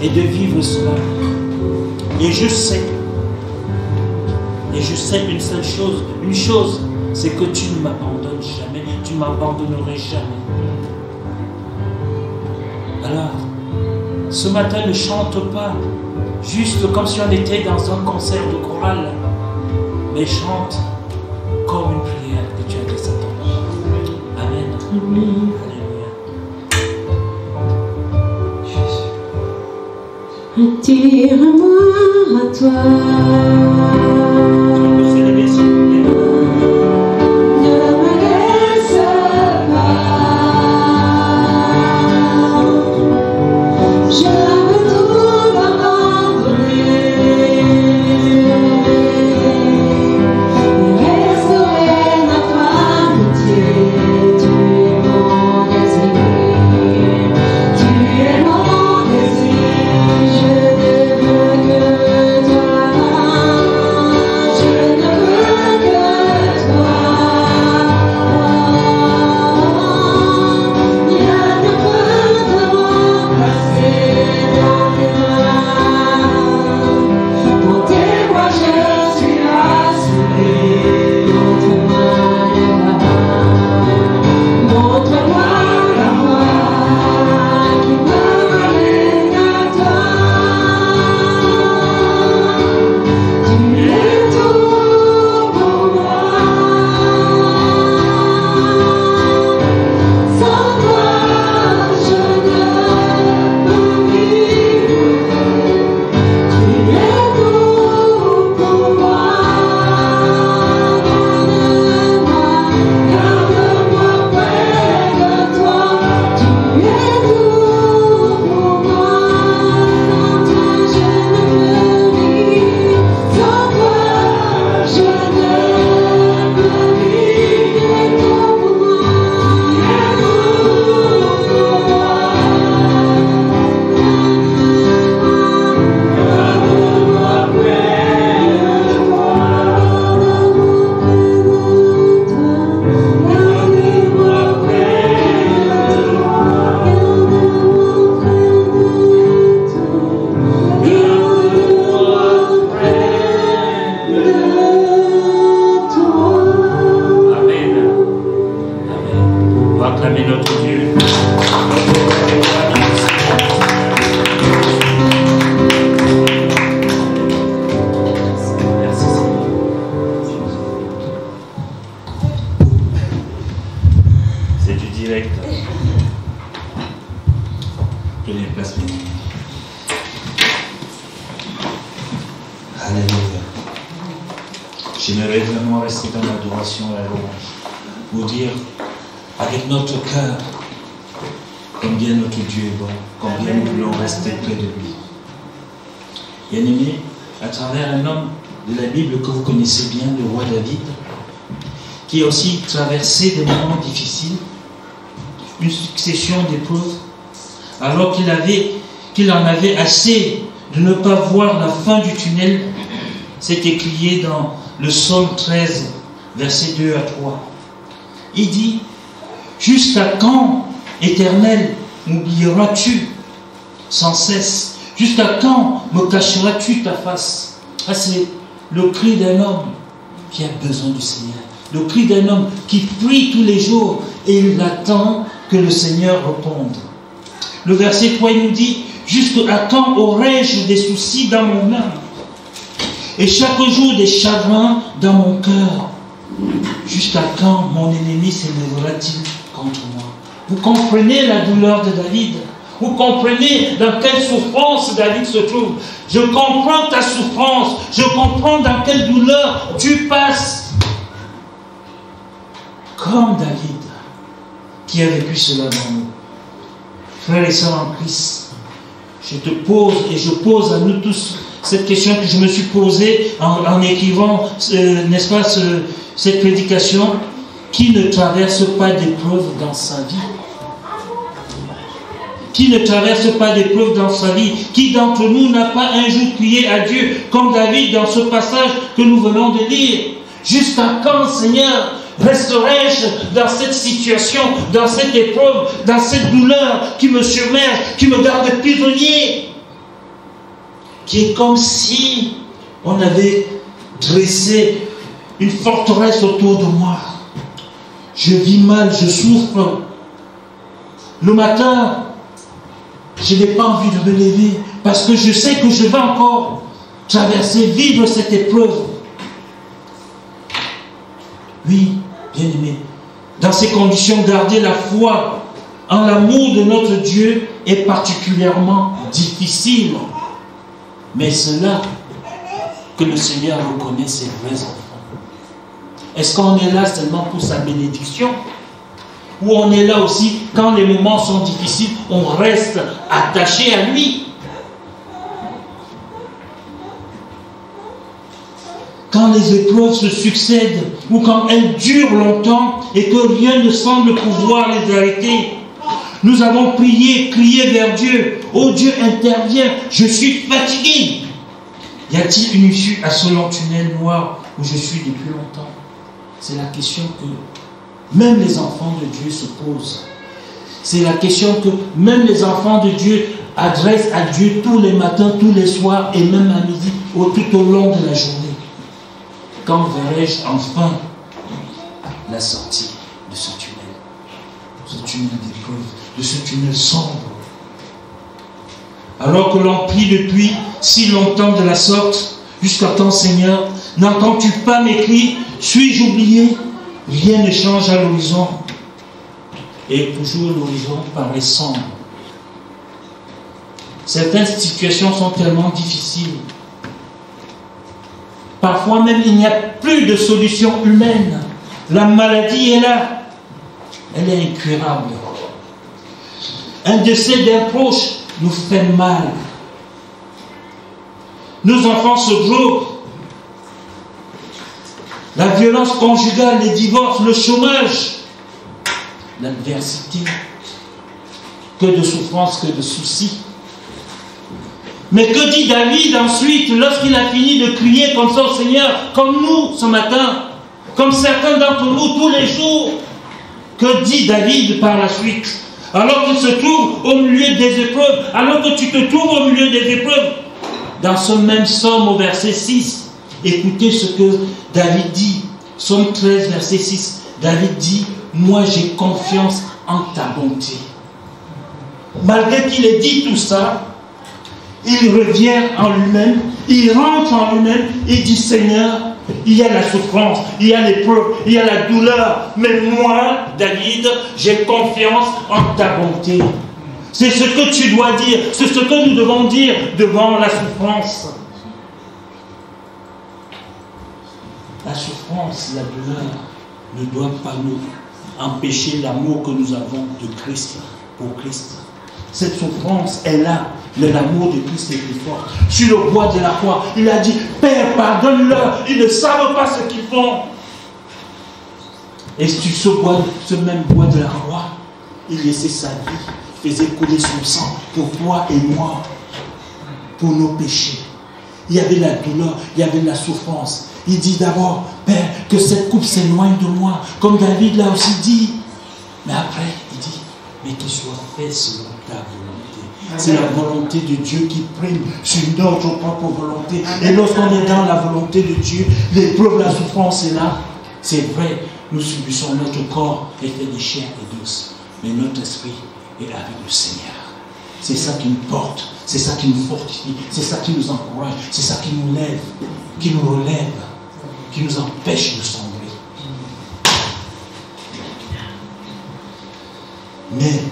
Et de vivre cela. Et je sais une seule chose, c'est que tu ne m'abandonnes jamais, tu ne m'abandonnerais jamais. Alors, ce matin, ne chante pas juste comme si on était dans un concert de chorale, mais chante comme une prière que tu as de s'attendre. Amen. Amen. Attire-moi à toi. J'aimerais vraiment rester dans l'adoration et la louange. Vous dire avec notre cœur combien notre Dieu est bon, combien nous voulons rester près de lui. Bien-aimé, à travers un homme de la Bible que vous connaissez bien, le roi David, qui a aussi traversé des moments difficiles, une succession d'épreuves, alors qu'il en avait assez de ne pas voir la fin du tunnel. C'est écrit dans le Psaume 13, versets 2 à 3. Il dit, « Jusqu'à quand, Éternel, m'oublieras-tu sans cesse? Jusqu'à quand me cacheras-tu ta face ?» Ah, c'est le cri d'un homme qui a besoin du Seigneur. Le cri d'un homme qui prie tous les jours et il attend que le Seigneur réponde. Le verset 3, il nous dit, « Jusqu'à quand aurai-je des soucis dans mon âme et chaque jour des chagrins dans mon cœur? Jusqu'à quand mon ennemi s'élèvera-t-il contre moi ?» Vous comprenez la douleur de David. Vous comprenez dans quelle souffrance David se trouve. Je comprends ta souffrance. Je comprends dans quelle douleur tu passes. Comme David, qui a vécu cela dans nous. Frères et sœurs en Christ, je te pose et je pose à nous tous cette question que je me suis posée en écrivant, n'est-ce pas, cette prédication. Qui ne traverse pas d'épreuves dans sa vie? Qui ne traverse pas d'épreuves dans sa vie? Qui d'entre nous n'a pas un jour crié à Dieu, comme David dans ce passage que nous venons de lire? Jusqu'à quand, Seigneur, resterai-je dans cette situation, dans cette épreuve, dans cette douleur qui me submerge, qui me garde prisonnier? Qui est comme si on avait dressé une forteresse autour de moi. Je vis mal, je souffre. Le matin, je n'ai pas envie de me lever parce que je sais que je vais encore traverser, vivre cette épreuve. Oui, bien aimé, dans ces conditions, garder la foi en l'amour de notre Dieu est particulièrement difficile. Mais c'est là que le Seigneur reconnaît ses vrais enfants. Est-ce qu'on est là seulement pour sa bénédiction? Ou on est là aussi, quand les moments sont difficiles, on reste attaché à lui? Quand les épreuves se succèdent, ou quand elles durent longtemps et que rien ne semble pouvoir les arrêter, nous avons prié, crié vers Dieu. Oh Dieu, interviens, je suis fatigué. Y a-t-il une issue à ce long tunnel noir où je suis depuis longtemps? C'est la question que même les enfants de Dieu se posent. C'est la question que même les enfants de Dieu adressent à Dieu tous les matins, tous les soirs et même à midi, ou tout au long de la journée. Quand verrai-je enfin la sortie de ce tunnel d'épreuve, de ce tunnel sombre? Alors que l'on prie depuis si longtemps de la sorte, jusqu'à quand, Seigneur, n'entends-tu pas mes cris? Suis-je oublié? Rien ne change à l'horizon. Et toujours l'horizon paraît sombre. Certaines situations sont tellement difficiles. Parfois même, il n'y a plus de solution humaine. La maladie est là. Elle est incurable. Un décès d'un proche nous fait mal. Nos enfants se droguent. La violence conjugale, les divorces, le chômage, l'adversité. Que de souffrance, que de soucis. Mais que dit David ensuite, lorsqu'il a fini de crier comme ça au Seigneur, comme nous ce matin, comme certains d'entre nous tous les jours? Que dit David par la suite? Alors qu'il se trouve au milieu des épreuves, alors que tu te trouves au milieu des épreuves, dans ce même psaume au verset 6, écoutez ce que David dit, psaume 13, verset 6, David dit, moi j'ai confiance en ta bonté. Malgré qu'il ait dit tout ça, il revient en lui-même, il rentre en lui-même, il dit, Seigneur, il y a la souffrance, il y a l'épreuve, il y a la douleur, mais moi, David, j'ai confiance en ta bonté. C'est ce que tu dois dire, c'est ce que nous devons dire devant la souffrance. La souffrance, la douleur ne doit pas nous empêcher l'amour que nous avons de Christ, pour Christ. Cette souffrance est là, mais l'amour de Christ est plus fort. Sur le bois de la croix, il a dit, Père, pardonne-leur, ils ne savent pas ce qu'ils font. Et sur ce même bois de la croix, il laissait sa vie, faisait couler son sang pour toi et moi, pour nos péchés. Il y avait la douleur, il y avait la souffrance. Il dit d'abord, Père, que cette coupe s'éloigne de moi, comme David l'a aussi dit. Mais après, il dit, mais qu'il soit fait selon ta volonté. C'est la volonté de Dieu qui prime sur notre propre volonté. Et lorsqu'on est dans la volonté de Dieu, l'épreuve, la souffrance est là. C'est vrai, nous subissons, notre corps est fait de chair et d'os. Mais notre esprit est avec le Seigneur. C'est ça qui nous porte, c'est ça qui nous fortifie, c'est ça qui nous encourage, c'est ça qui nous lève, qui nous relève, qui nous empêche de sombrer. Mais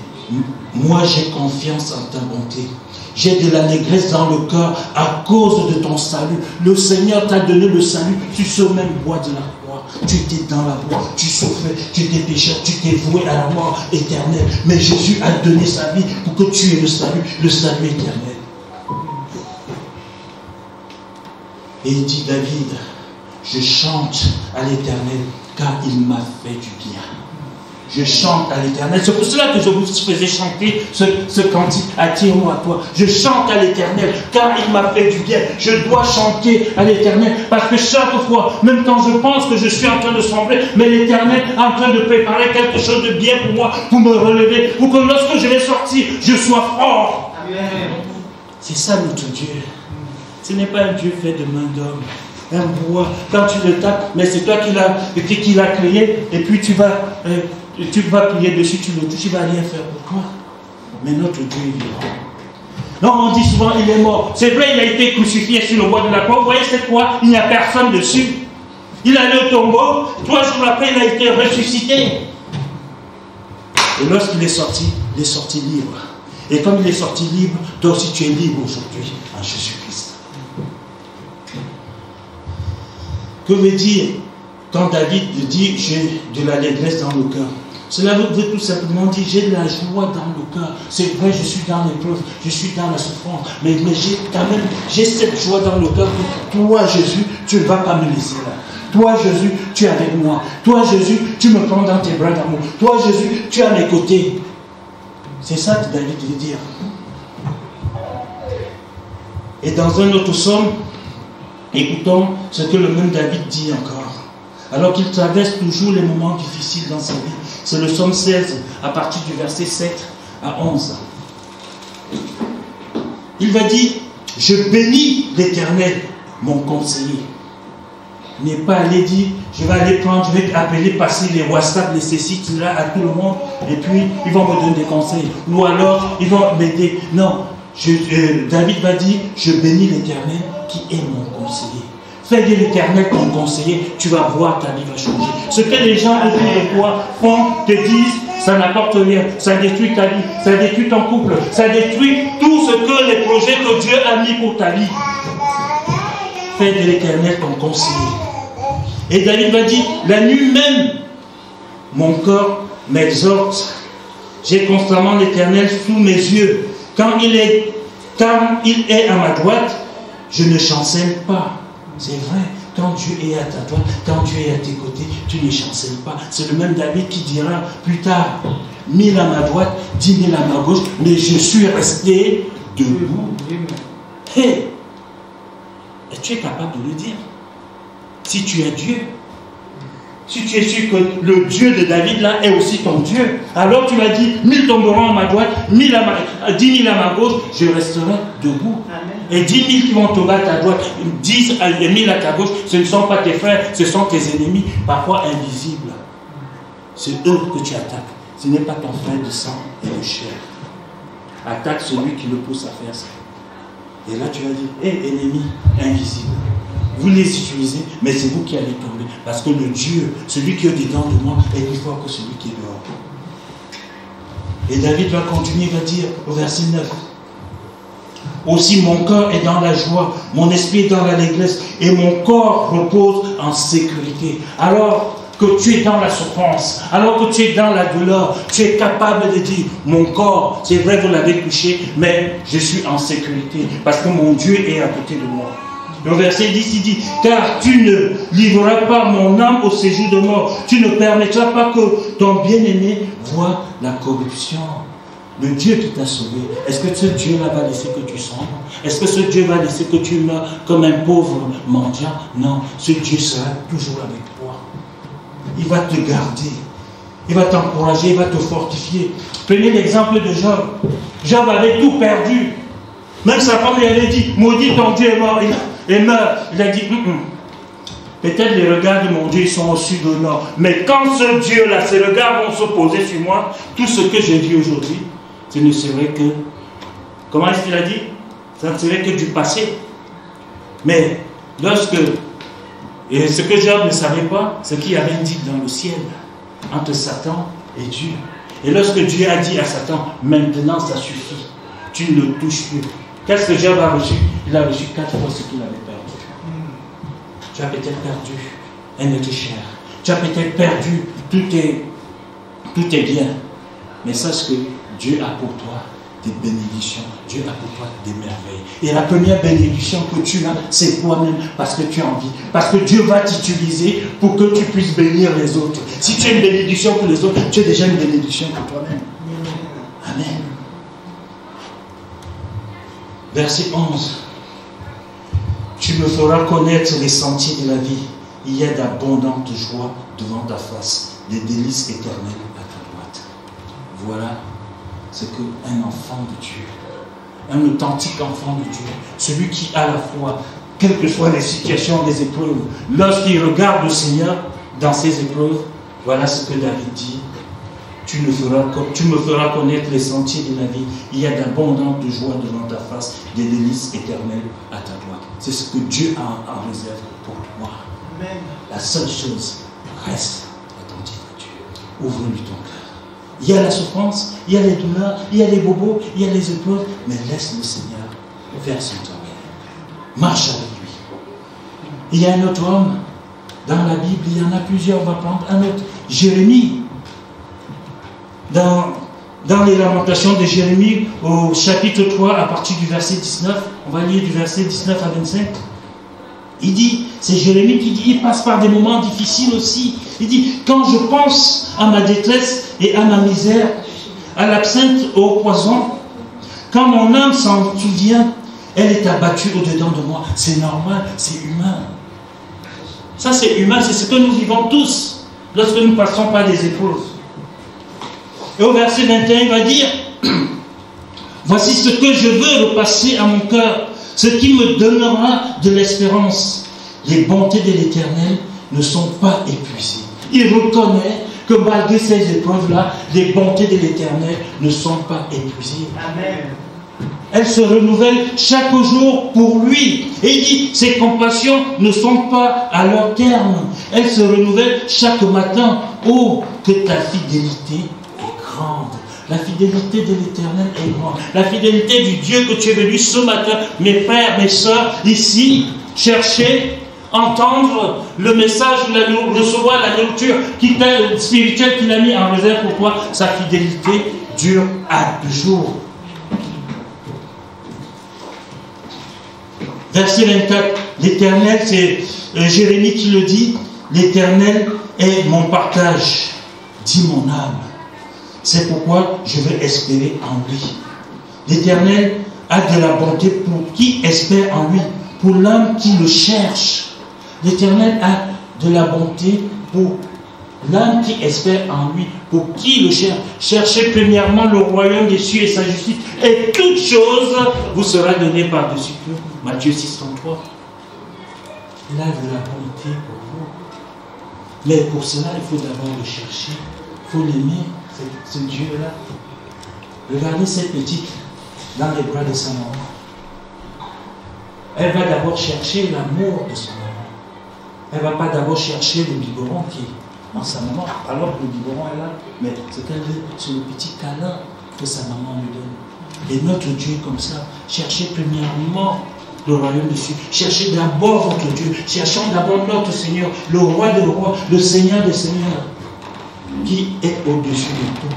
moi j'ai confiance en ta bonté. J'ai de l'allégresse dans le cœur à cause de ton salut. Le Seigneur t'a donné le salut sur ce même bois de la croix. Tu étais dans la croix, tu souffrais, tu étais pécheur, tu t'es voué à la mort éternelle. Mais Jésus a donné sa vie pour que tu aies le salut éternel. Et il dit, David, je chante à l'Éternel car il m'a fait du bien. Je chante à l'Éternel. C'est pour cela que je vous faisais chanter ce cantique. Attire-moi à toi. Je chante à l'Éternel car il m'a fait du bien. Je dois chanter à l'Éternel parce que chaque fois, même quand je pense que je suis en train de sombrer, mais l'Éternel est en train de préparer quelque chose de bien pour moi, pour me relever, pour que lorsque je vais sortir, je sois fort. Amen. C'est ça notre Dieu. Ce n'est pas un Dieu fait de main d'homme. Un bois, quand tu le tapes, mais c'est toi qui l'as créé, et puis tu vas plier dessus, tu le touches, tu ne vas rien faire. Pourquoi? Mais notre Dieu est vivant. Non, on dit souvent, il est mort. C'est vrai, il a été crucifié sur le bois de la croix. Vous voyez cette croix, il n'y a personne dessus. Il allait au tombeau, 3 jours après, il a été ressuscité. Et lorsqu'il est sorti libre. Et comme il est sorti libre, toi aussi tu es libre aujourd'hui en Jésus-Christ. Que veut dire quand David dit j'ai de l'allégresse dans le cœur? Cela veut tout simplement dire j'ai de la joie dans le cœur. C'est vrai, je suis dans l'épreuve, je suis dans la souffrance, mais j'ai quand même cette joie dans le cœur que toi Jésus, tu ne vas pas me laisser là. Toi Jésus, tu es avec moi. Toi Jésus, tu me prends dans tes bras d'amour. Toi Jésus, tu es à mes côtés. C'est ça que David veut dire. Et dans un autre psaume, écoutons ce que le même David dit encore. Alors qu'il traverse toujours les moments difficiles dans sa vie. C'est le psaume 16, à partir du verset 7 à 11. Il va dire, je bénis l'Éternel, mon conseiller. Il n'est pas allé dire, je vais aller prendre, je vais appeler, passer les WhatsApp, les sites là à tout le monde, et puis ils vont me donner des conseils. Ou alors, ils vont m'aider. Non, David va dire, je bénis l'Éternel qui est mon conseiller. Fais de l'Éternel ton conseiller, tu vas voir, ta vie va changer. Ce que les gens autour de toi font, te disent, ça n'apporte rien, ça détruit ta vie, ça détruit ton couple, ça détruit tout ce que les projets que Dieu a mis pour ta vie. Fais de l'Éternel ton conseiller. Et David va dire, la nuit même, mon corps m'exhorte. J'ai constamment l'Éternel sous mes yeux. Quand il est à ma droite, je ne chancelle pas. C'est vrai, quand Dieu est à ta droite, quand Dieu est à tes côtés, tu ne chancelles pas. C'est le même David qui dira plus tard, 1000 à ma droite, 10 000 à ma gauche, mais je suis resté debout. Hey, et tu es capable de le dire. Si tu es Dieu, si tu es sûr que le Dieu de David là est aussi ton Dieu, alors tu vas dire 1000 tomberont à ma droite, 10 000 à ma gauche, je resterai debout. Amen. Et 10 000 qui vont tomber à ta droite, 10 000 à ta gauche, ce ne sont pas tes frères, ce sont tes ennemis, parfois invisibles. C'est eux que tu attaques. Ce n'est pas ton frère de sang et de chair. Attaque celui qui le pousse à faire ça. Et là tu vas dire, hé ennemi invisible. Vous les utilisez, mais c'est vous qui allez tomber. Parce que le Dieu, celui qui est dedans de moi, est plus fort que celui qui est dehors. Et David va continuer, va dire au verset 9. Aussi mon cœur est dans la joie, mon esprit est dans l'allégresse, et mon corps repose en sécurité. Alors que tu es dans la souffrance, alors que tu es dans la douleur, tu es capable de dire, mon corps, c'est vrai, vous l'avez touché, mais je suis en sécurité, parce que mon Dieu est à côté de moi. Le verset 10, il dit, car tu ne livreras pas mon âme au séjour de mort. Tu ne permettras pas que ton bien-aimé voie la corruption. Le Dieu qui t'a sauvé, est-ce que ce Dieu-là va laisser que tu sombres? Est-ce que ce Dieu va laisser que tu meurs comme un pauvre mendiant? Non, ce Dieu sera toujours avec toi. Il va te garder. Il va t'encourager, il va te fortifier. Prenez l'exemple de Job. Job avait tout perdu. Même sa femme lui avait dit, maudit ton Dieu est mort. Et meurt. Il a dit, peut-être les regards de mon Dieu sont au sud, au nord. Mais quand ce Dieu-là, ces regards vont se poser sur moi, tout ce que je vis aujourd'hui, ce ne serait que, comment est-ce qu'il a dit? Ça ne serait que du passé. Mais lorsque, et ce que Job ne savait pas, c'est qu'il y avait une digue dans le ciel, entre Satan et Dieu. Et lorsque Dieu a dit à Satan, maintenant ça suffit, tu ne le touches plus. Qu'est-ce que Job a reçu? Il a reçu 4 fois ce qu'il avait perdu. Tu as peut-être perdu un être cher. Tu as peut-être perdu tous tes biens. Mais sache que Dieu a pour toi des bénédictions. Dieu a pour toi des merveilles. Et la première bénédiction que tu as, c'est toi-même, parce que tu as envie. Parce que Dieu va t'utiliser pour que tu puisses bénir les autres. Si tu es une bénédiction pour les autres, tu es déjà une bénédiction pour toi-même. Amen. Verset 11. Tu me feras connaître les sentiers de la vie. Il y a d'abondantes joies devant ta face, des délices éternelles à ta droite. Voilà ce qu'un enfant de Dieu, un authentique enfant de Dieu, celui qui a la foi, quelles que soient les situations, les épreuves, lorsqu'il regarde le Seigneur dans ses épreuves, voilà ce que David dit. Tu me feras connaître les sentiers de la vie. Il y a d'abondantes joies devant ta face, des délices éternelles à ta droite. C'est ce que Dieu a en réserve pour toi. Amen. La seule chose, reste attentif à Dieu. Ouvre-lui ton cœur. Il y a la souffrance, il y a les douleurs, il y a les bobos, il y a les épreuves, mais laisse le Seigneur faire son travail. Marche avec lui. Il y a un autre homme dans la Bible, il y en a plusieurs, on va prendre un autre. Jérémie. Dans les lamentations de Jérémie, au chapitre 3, à partir du verset 19, on va lire du verset 19 à 25. Il dit, c'est Jérémie qui dit, il passe par des moments difficiles aussi. Il dit, quand je pense à ma détresse et à ma misère, à l'absinthe, au poison, quand mon âme s'en souvient, elle est abattue au-dedans de moi. C'est normal, c'est humain. Ça c'est humain, c'est ce que nous vivons tous lorsque nous passons par des épreuves. Et au verset 21, il va dire, voici ce que je veux repasser à mon cœur, ce qui me donnera de l'espérance. Les bontés de l'Éternel ne sont pas épuisées. Il reconnaît que malgré ces épreuves-là, les bontés de l'Éternel ne sont pas épuisées. Amen. Elles se renouvellent chaque jour pour lui. Et il dit, ses compassions ne sont pas à leur terme. Elles se renouvellent chaque matin. Oh, que ta fidélité est grande. La fidélité de l'Éternel est grande. La fidélité du Dieu que tu es venu ce matin, mes frères, mes soeurs, ici, chercher, entendre le message, recevoir la nourriture spirituelle qu'il a mis en réserve pour toi. Sa fidélité dure à toujours. Verset 24, l'Éternel, c'est Jérémie qui le dit, l'Éternel est mon partage, dit mon âme. C'est pourquoi je vais espérer en lui. L'Éternel a de la bonté pour qui espère en lui, pour l'âme qui le cherche. L'Éternel a de la bonté pour l'âme qui espère en lui, pour qui le cherche. Cherchez premièrement le royaume des cieux et sa justice, et toute chose vous sera donnée par-dessus tout. Matthieu 6,33. Il a de la bonté pour vous. Mais pour cela, il faut d'abord le chercher. Il faut l'aimer, ce Dieu-là. Regardez cette petite dans les bras de sa maman. Elle va d'abord chercher l'amour de son maman. Elle ne va pas d'abord chercher le biberon qui est en sa maman, alors que le biberon est là. Mais ce qu'elle veut, c'est le petit câlin que sa maman lui donne. Et notre Dieu est comme ça. Cherchez premièrement le royaume des cieux. Cherchez d'abord votre Dieu. Cherchons d'abord notre Seigneur, le roi des rois, le Seigneur des seigneurs, qui est au-dessus de tout.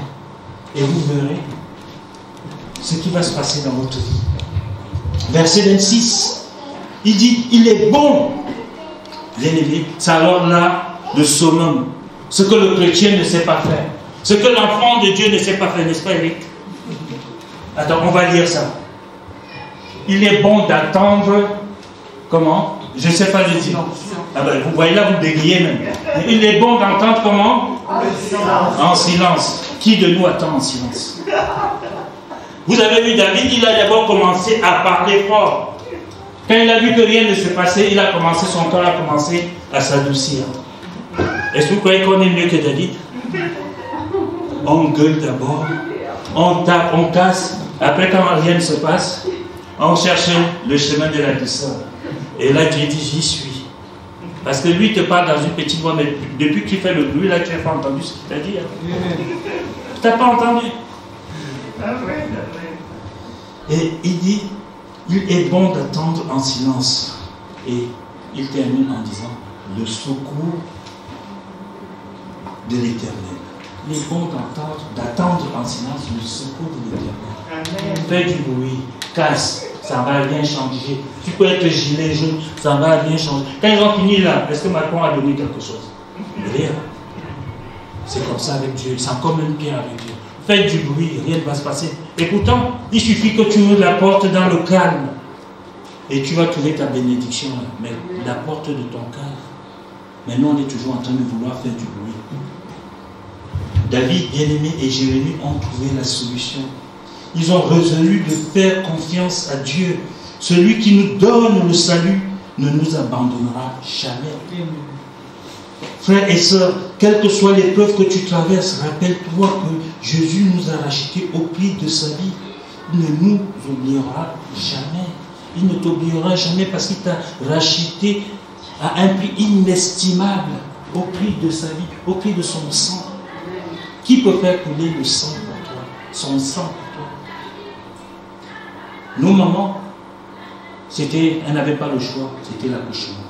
Et vous verrez ce qui va se passer dans votre vie. Verset 26, il dit, il est bon, bien-aimé, c'est alors là le summum, ce que le chrétien ne sait pas faire, ce que l'enfant de Dieu ne sait pas faire, n'est-ce pas, Eric? Attends, on va lire ça. Il est bon d'attendre, comment? Je ne sais pas le dire. Ah ben, vous voyez là, vous bégayez même. Il est bon d'entendre comment? En silence. Qui de nous attend en silence? Vous avez vu David, il a d'abord commencé à parler fort. Quand il a vu que rien ne se passait, il a commencé, son cœur a commencé à s'adoucir. Est-ce que vous croyez qu'on est mieux que David? On gueule d'abord, on tape, on casse. Après, quand rien ne se passe, on cherche le chemin de la douceur. Et là, Dieu dit, j'y suis. Parce que lui te parle dans une petite voix, mais depuis qu'il fait le bruit, là, tu n'as pas entendu ce qu'il t'a dit. Hein? Tu n'as pas entendu? Et il dit, il est bon d'attendre en silence. Et il termine en disant, le secours de l'Éternel. Il est bon d'attendre en silence le secours de l'Éternel. Fais du bruit, casse, ça ne va rien changer. Tu peux être gilet jaune, ça ne va rien changer. Quand ils ont fini là, est-ce que Macron a donné quelque chose? Rien. C'est comme ça avec Dieu, c'est encore même bien avec Dieu. Faites du bruit, rien ne va se passer. Et pourtant, il suffit que tu ouvres la porte dans le calme et tu vas trouver ta bénédiction. Mais la porte de ton cœur. Mais nous, on est toujours en train de vouloir faire du bruit. David, bien-aimé, et Jérémie ont trouvé la solution. Ils ont résolu de faire confiance à Dieu. Celui qui nous donne le salut ne nous abandonnera jamais. Frères et sœurs, quelle que soit l'épreuve que tu traverses, rappelle-toi que Jésus nous a rachetés au prix de sa vie. Il ne nous oubliera jamais. Il ne t'oubliera jamais parce qu'il t'a racheté à un prix inestimable, au prix de sa vie, au prix de son sang. Qui peut faire couler le sang pour toi? Son sang pour toi. Nos mamans, elles n'avaient pas le choix, c'était l'accouchement.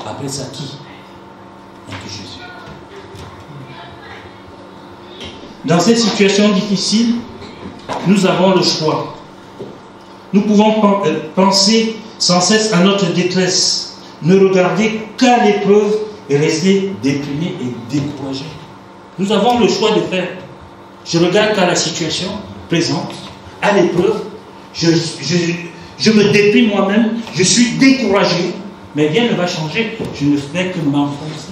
Après ça, qui? Que Jésus. Dans ces situations difficiles, nous avons le choix. Nous pouvons penser sans cesse à notre détresse, ne regarder qu'à l'épreuve et rester déprimé et découragé. Nous avons le choix de faire. Je regarde qu'à la situation présente, à l'épreuve, je me déprime moi-même, je suis découragé, mais rien ne va changer. Je ne fais que m'enfoncer.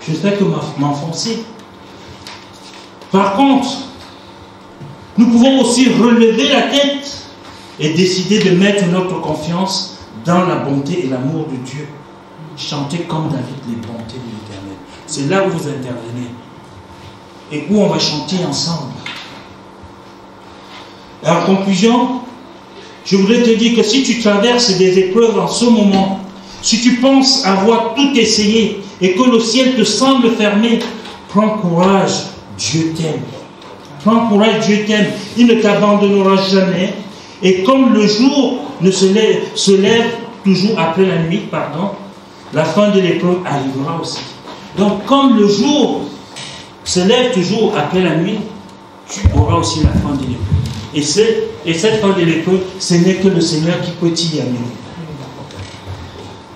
Je ne fais que m'enfoncer. Par contre, nous pouvons aussi relever la tête et décider de mettre notre confiance dans la bonté et l'amour de Dieu. Chanter comme David les bontés de l'Éternel. C'est là où vous intervenez et où on va chanter ensemble. Et en conclusion, je voudrais te dire que si tu traverses des épreuves en ce moment, si tu penses avoir tout essayé et que le ciel te semble fermé, prends courage, Dieu t'aime. Prends courage, Dieu t'aime. Il ne t'abandonnera jamais. Et comme le jour se lève toujours après la nuit, la fin de l'épreuve arrivera aussi. Donc comme le jour se lève toujours après la nuit, tu auras aussi la fin de l'épreuve. Et cette fin de l'épreuve, ce n'est que le Seigneur qui peut t'y amener.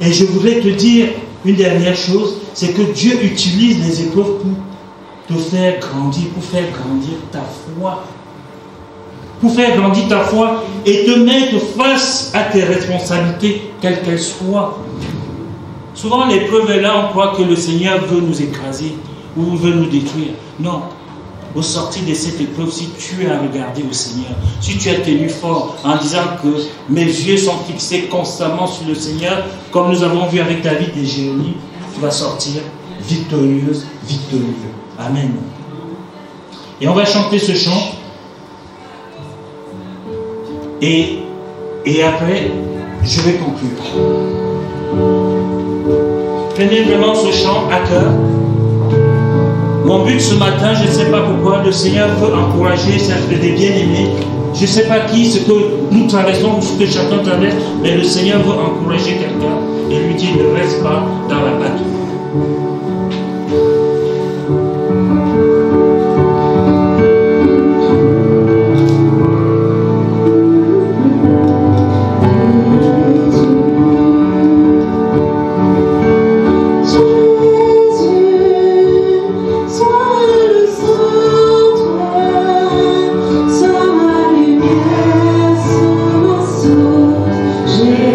Et je voudrais te dire une dernière chose, c'est que Dieu utilise les épreuves pour te faire grandir, pour faire grandir ta foi. Pour faire grandir ta foi et te mettre face à tes responsabilités, quelles qu'elles soient. Souvent l'épreuve est là, on croit que le Seigneur veut nous écraser ou veut nous détruire. Non. Au sortir de cette épreuve, si tu as regardé au Seigneur, si tu as tenu fort en disant que mes yeux sont fixés constamment sur le Seigneur, comme nous avons vu avec David et Jérémie, tu vas sortir victorieuse, victorieux. Amen. Et on va chanter ce chant. Et après, je vais conclure. Prenez vraiment ce chant à cœur. Mon but ce matin, je ne sais pas pourquoi, le Seigneur veut encourager des bien-aimés. Je ne sais pas qui, ce que nous traversons, ce que chacun traverse, mais le Seigneur veut encourager quelqu'un et lui dire ne reste pas dans la patrie. Jésus.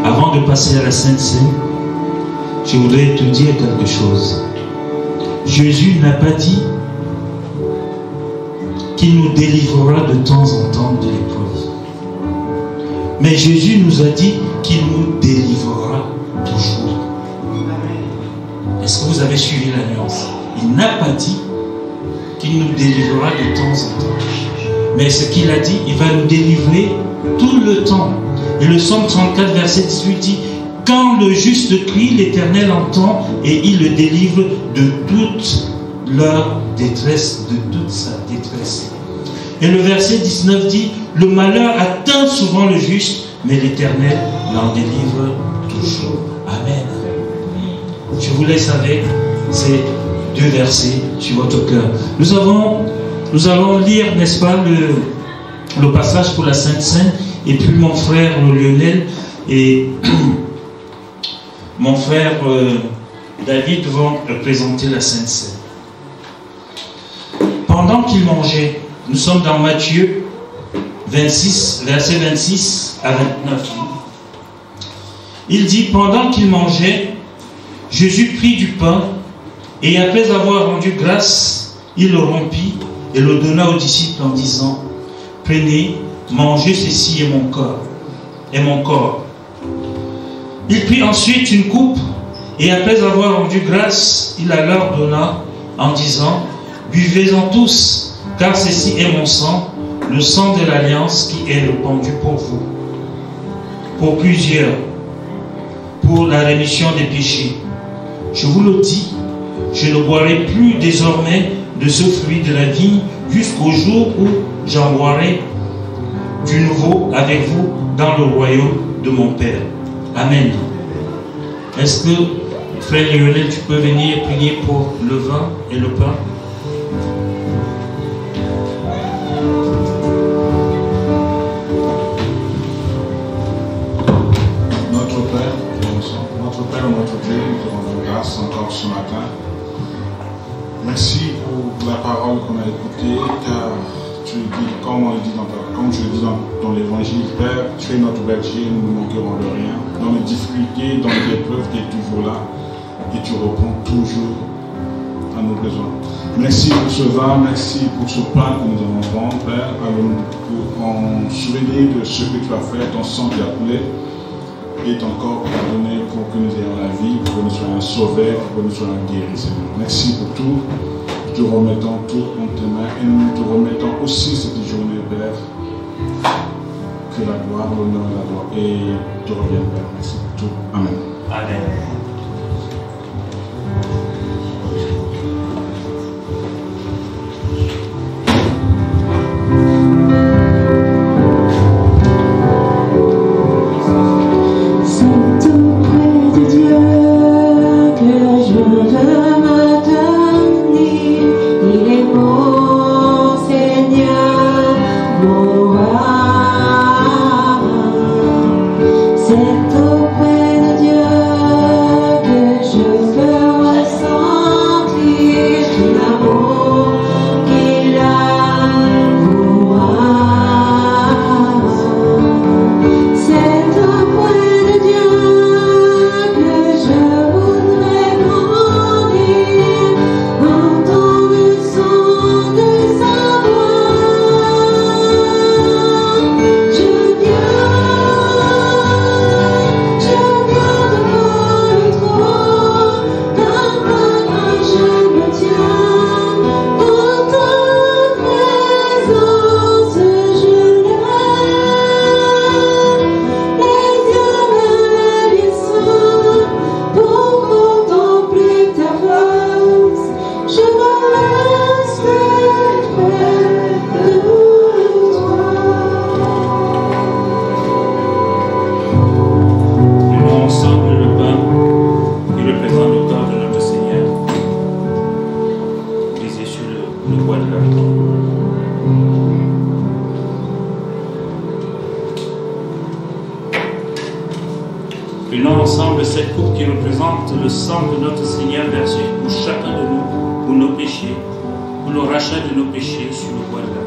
Avant de passer à la Sainte Seine, je voudrais te dire quelque chose. Jésus n'a pas dit qu'il nous délivrera de temps en temps de l'épreuve. Mais Jésus nous a dit qu'il nous délivrera toujours. Est-ce que vous avez suivi la nuance? Il n'a pas dit qu'il nous délivrera de temps en temps. Mais ce qu'il a dit, il va nous délivrer tout le temps. Et le psaume 34, verset 18 dit: quand le juste crie, l'Éternel entend et il le délivre de toute leur détresse, de toute sa détresse. Et le verset 19 dit: le malheur atteint souvent le juste, mais l'Éternel l'en délivre toujours. Amen. Je vous laisse avec ces deux versets sur votre cœur. Nous allons lire, n'est-ce pas, le passage pour la Sainte Seine, et puis mon frère Lionel et mon frère David vont présenter la Sainte Seine. Pendant qu'ils mangeaient, nous sommes dans Matthieu 26, verset 26 à 29. Il dit: pendant qu'ils mangeaient, Jésus prit du pain, et après avoir rendu grâce, il le rompit et le donna aux disciples en disant: prenez, mangez, ceci est mon corps. Il prit ensuite une coupe, et après avoir rendu grâce, il la leur donna en disant: buvez-en tous, car ceci est mon sang, le sang de l'alliance qui est répandu pour vous, pour plusieurs, pour la rémission des péchés. Je vous le dis, je ne boirai plus désormais de ce fruit de la vigne jusqu'au jour où j'en boirai du nouveau avec vous dans le royaume de mon Père. Amen. Est-ce que, frère Lionel, tu peux venir prier pour le vin et le pain? Notre Dieu, nous te rendons grâce encore ce matin. Merci pour la parole qu'on a écoutée, car tu dis, comme je le dis dans l'évangile, Père, tu es notre berger, nous ne manquerons de rien. Dans les difficultés, dans les épreuves, tu es toujours là et tu réponds toujours à nos besoins. Merci pour ce vin, merci pour ce pain que nous allons prendre, Père, en souvenir de ce que tu as fait, ton sang qui a coulé, et ton corps pour nous donner, pour que nous ayons la vie, pour que nous soyons sauvés, pour que nous soyons guéris, Seigneur. Merci pour tout. Nous te remettons tout entre tes mains et nous te remettons aussi cette journée, Père. Que la gloire, l'honneur et la gloire et te reviennent, Père. Merci pour tout. Amen. Amen. Prenons ensemble cette coupe qui représente le sang de notre Seigneur versé pour chacun de nous, pour nos péchés, pour le rachat de nos péchés sur le bois de la croix.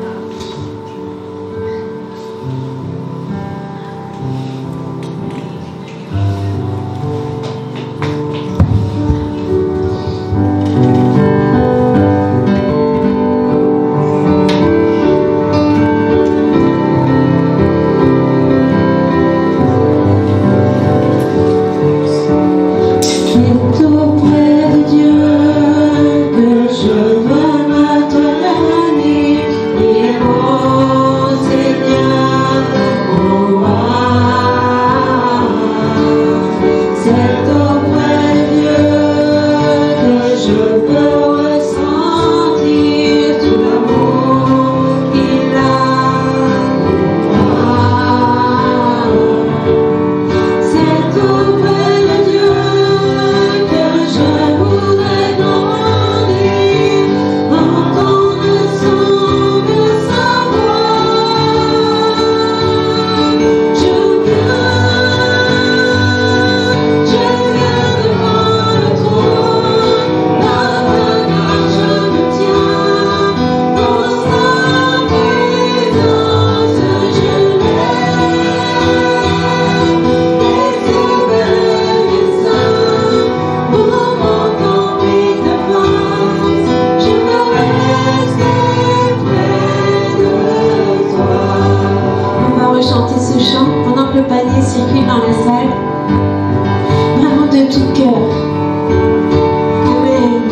aujourd'hui dans la salle. Vraiment de tout cœur. Amen.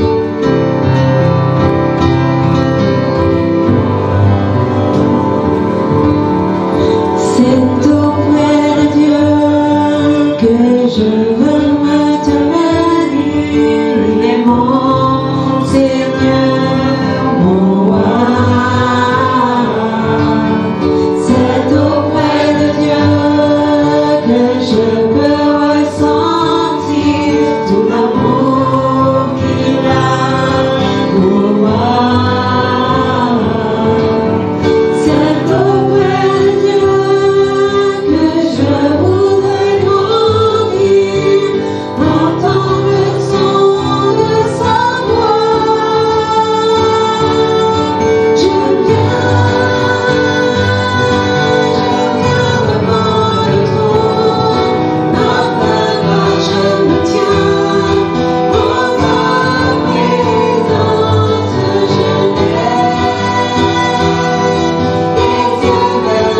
C'est auprès de Dieu que je veux me tenir. Il est mon Seigneur, mon roi. C'est auprès de Dieu que je peux ressentir tout l'amour qu'il a pour moi. C'est auprès de Dieu que je voudrais grandir, entendre le son de sa voix. Je viens devant le trône, dans ta grâce je me tiens, en ta présence je les yeux vers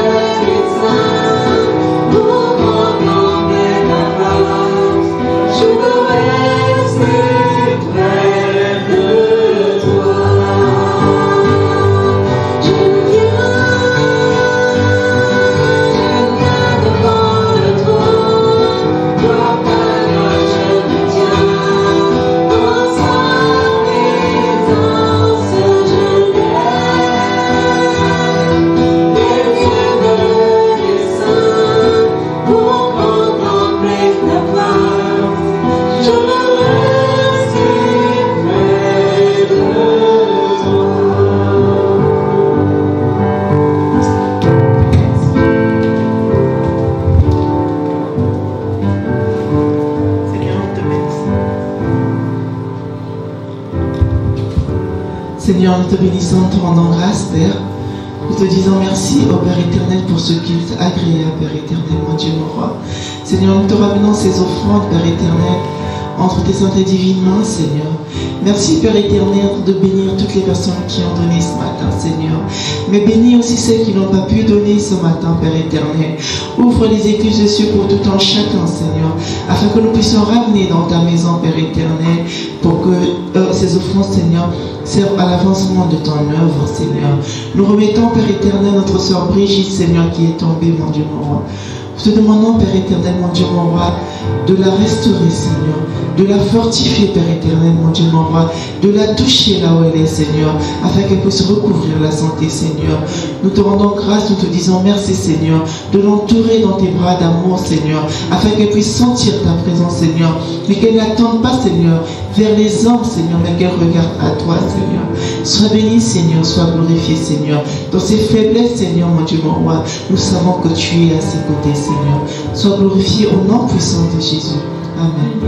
les saints, pour contempler ta face, je veux rester près de toi. Je viens devant le trône, dans ta grâce je me tiens, en sa présence je les yeux vers les saints, pour contempler ta face, je veux rester près de toi. Seigneur, nous te bénissons, nous te rendons grâce, Père. Nous te disons merci au Père éternel pour ce qu'il t'a agréé, Père éternel, mon Dieu, mon roi. Seigneur, nous te ramenons ces offrandes, Père éternel, entre tes saintes et divines mains, Seigneur. Merci, Père éternel, de bénir toutes les personnes qui ont donné ce matin, Seigneur. Mais bénis aussi celles qui n'ont pas pu donner ce matin, Père éternel. Ouvre les écluses des cieux pour tout un chacun, Seigneur, afin que nous puissions ramener dans ta maison, Père éternel, pour que ces offrandes, Seigneur, servent à l'avancement de ton œuvre, Seigneur. Nous remettons, Père éternel, notre sœur Brigitte, Seigneur, qui est tombée, mon Dieu, mon roi. Nous te demandons, Père éternel, mon Dieu, mon roi, de la restaurer, Seigneur, de la fortifier, Père éternel, mon Dieu, mon roi, de la toucher là où elle est, Seigneur, afin qu'elle puisse recouvrir la santé, Seigneur. Nous te rendons grâce, nous te disons merci, Seigneur, de l'entourer dans tes bras d'amour, Seigneur, afin qu'elle puisse sentir ta présence, Seigneur, mais qu'elle n'attende pas, Seigneur, vers les hommes, Seigneur, mais qu'elle regarde à toi, Seigneur. Sois béni, Seigneur, sois glorifié, Seigneur. Dans ses faiblesses, Seigneur, mon Dieu, mon roi, nous savons que tu es à ses côtés, Seigneur. Sois glorifié au nom puissant de Jésus. Amen.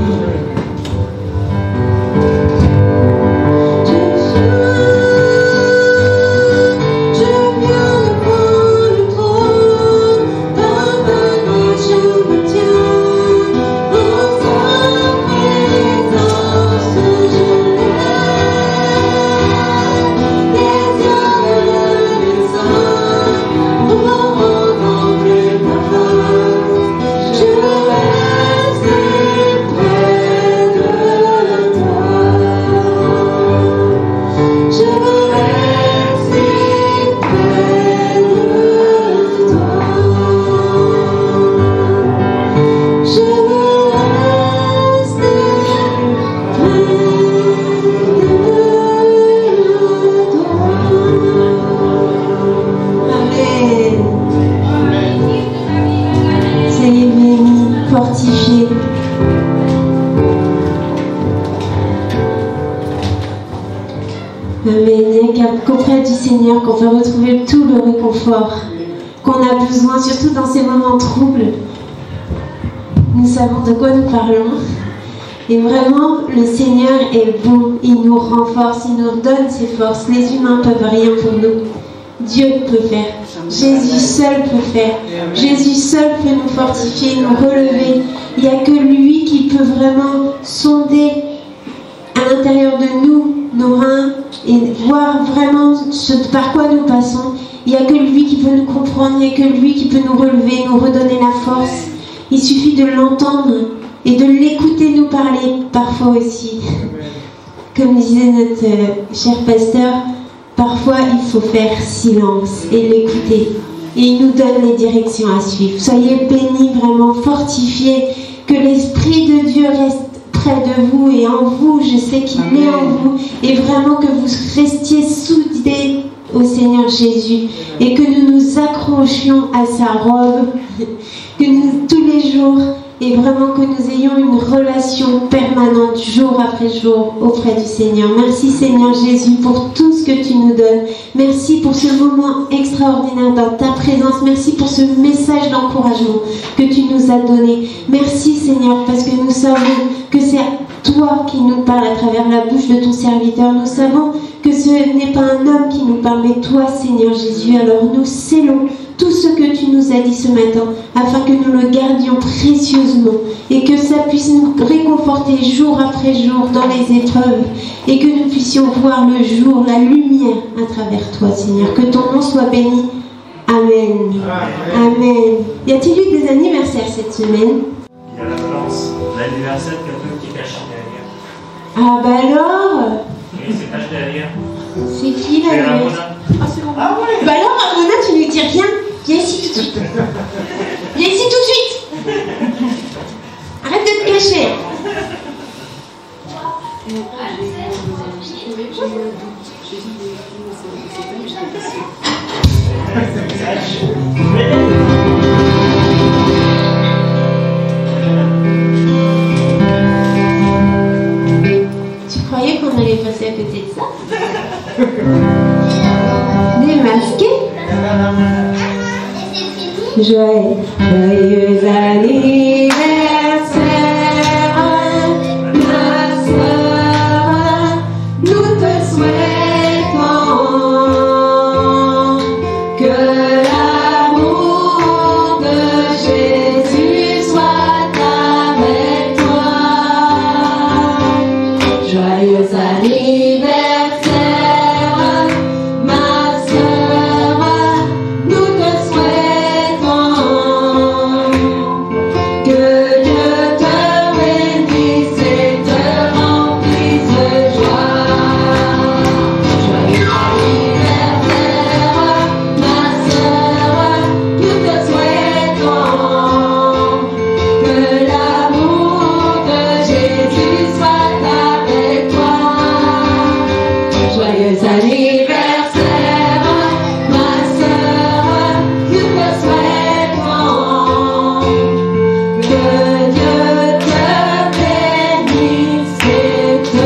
Qu'auprès du Seigneur, qu'on peut retrouver tout le réconfort qu'on a besoin, surtout dans ces moments troubles. Nous savons de quoi nous parlons. Et vraiment, le Seigneur est bon. Il nous renforce, il nous donne ses forces. Les humains ne peuvent rien pour nous. Dieu peut faire. Jésus seul peut faire. Jésus seul peut nous fortifier, nous relever. Il n'y a que lui qui peut vraiment sonder à l'intérieur de nous, nos reins, et voir vraiment ce par quoi nous passons. Il n'y a que lui qui peut nous comprendre, il n'y a que lui qui peut nous relever, nous redonner la force. Il suffit de l'entendre et de l'écouter nous parler parfois aussi. Comme disait notre cher pasteur, parfois il faut faire silence et l'écouter. Et il nous donne les directions à suivre. Soyez bénis, vraiment fortifiés, que l'Esprit de Dieu reste près de vous et en vous. Je sais qu'il est en vous. Et vraiment que vous restiez soudés au Seigneur Jésus. Et que nous nous accrochions à sa robe. Que nous, tous les jours, et vraiment que nous ayons une relation permanente, jour après jour, auprès du Seigneur. Merci Seigneur Jésus pour tout ce que tu nous donnes. Merci pour ce moment extraordinaire dans ta présence. Merci pour ce message d'encouragement que tu nous as donné. Merci Seigneur, parce que nous savons que c'est toi qui nous parles à travers la bouche de ton serviteur. Nous savons que ce n'est pas un homme qui nous parle, mais toi Seigneur Jésus. Alors nous scellons tout ce que tu nous as dit ce matin, afin que nous le gardions précieusement et que ça puisse nous réconforter jour après jour dans les épreuves et que nous puissions voir le jour, la lumière à travers toi, Seigneur. Que ton nom soit béni. Amen. Amen. Y a-t-il eu des anniversaires cette semaine? Il y a la balance, l'anniversaire de quelqu'un qui est caché derrière. Ah bah alors? Oui, c'est caché derrière. C'est qui C'est là? Ramona. Ah ouais. Bah alors Ramona, tu lui dis rien? Viens ici tout de suite. Viens ici tout de suite. Arrête de te cacher. Tu croyais qu'on allait passer à côté de ça? Démasqué? Joyeux anniversaire, ma soeur, nous te souhaitons que l'amour de Jésus soit avec toi. Joyeux anniversaire, ma soeur, nous te souhaitons que Dieu te bénisse et te remplisse de joie. Joyeux anniversaire, ma soeur, nous te souhaitons que l'amour de Jésus soit avec toi. Joyeux anniversaire, ma soeur, nous te souhaitons que Dieu te bénisse et te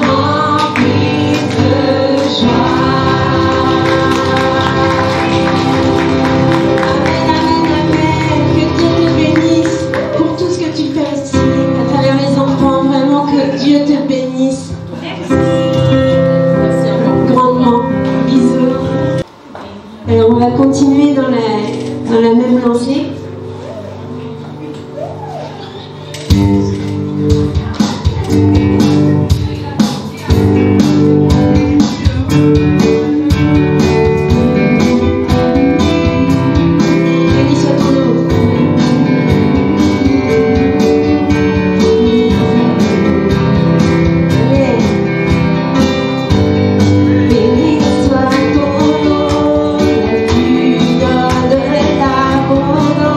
remplisse de joie. Amen, amen, amen. Que Dieu te bénisse pour tout ce que tu fais aussi à travers les enfants. Vraiment que Dieu te bénisse. Grandement. Bisous. Alors on va continuer dans la même lancée. Béni soit ton nom. Amen. Béni soit ton nom, la pluie donne l'abondance.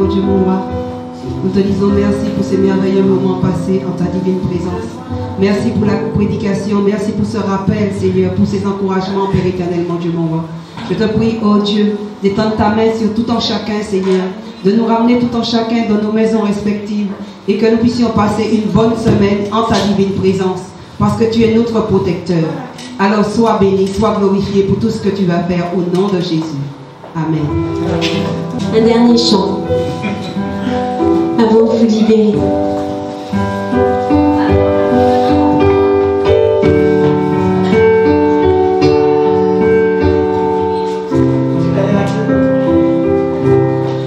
mon Dieu, mon roi, nous te disons merci pour ces merveilleux moments passés en ta divine présence. Merci pour la prédication, merci pour ce rappel, Seigneur, pour ces encouragements, Père éternel, mon Dieu, mon roi. Je te prie, oh Dieu, d'étendre ta main sur tout en chacun, Seigneur, de nous ramener tout en chacun dans nos maisons respectives et que nous puissions passer une bonne semaine en ta divine présence, parce que tu es notre protecteur. Alors sois béni, sois glorifié pour tout ce que tu vas faire au nom de Jésus. Amen. Un dernier chant avant de vous libérer.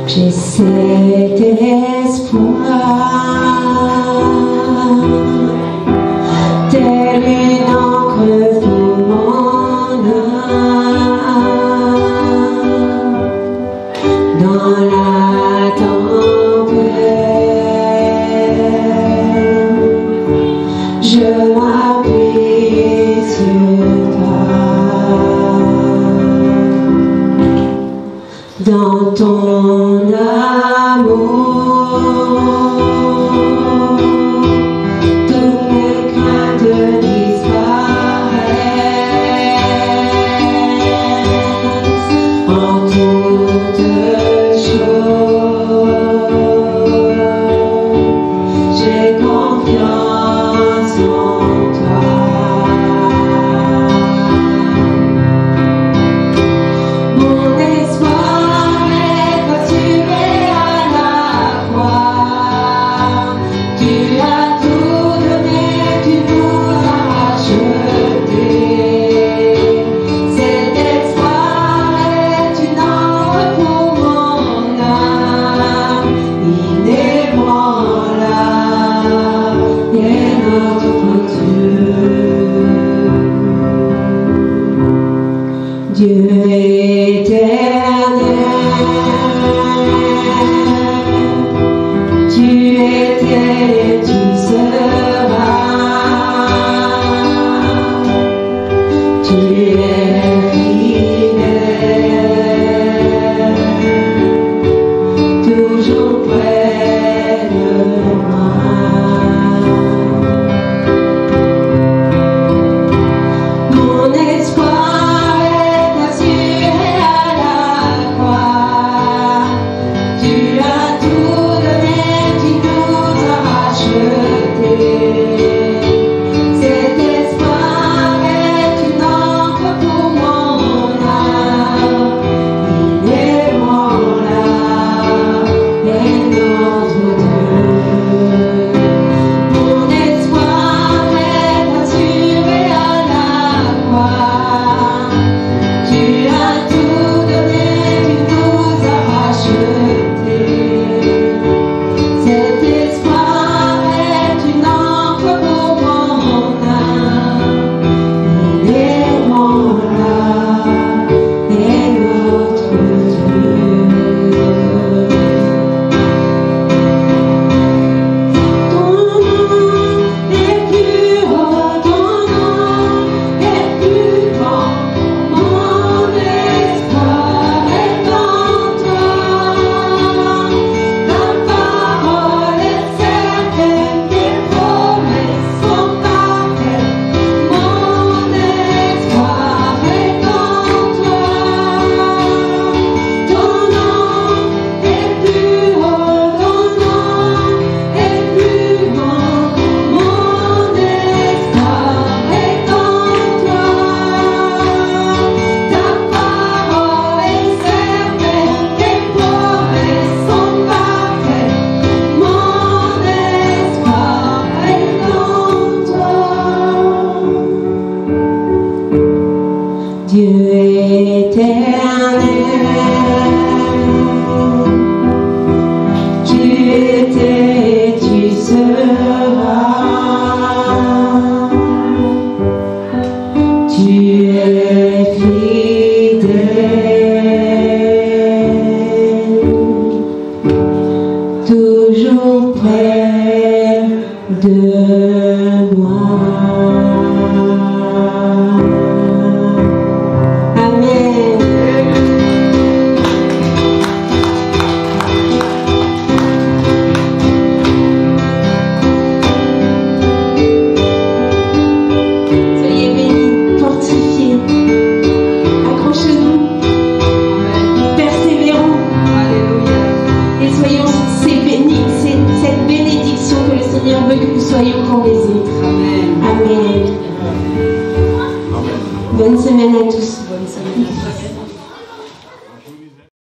J'ai cet espoir, telle une encre pour mon âme, dans la tempête, je m'appuie sur toi, dans ton Mon espoir est que tu es à la Bonne semaine à tous. Bonne semaine à tous.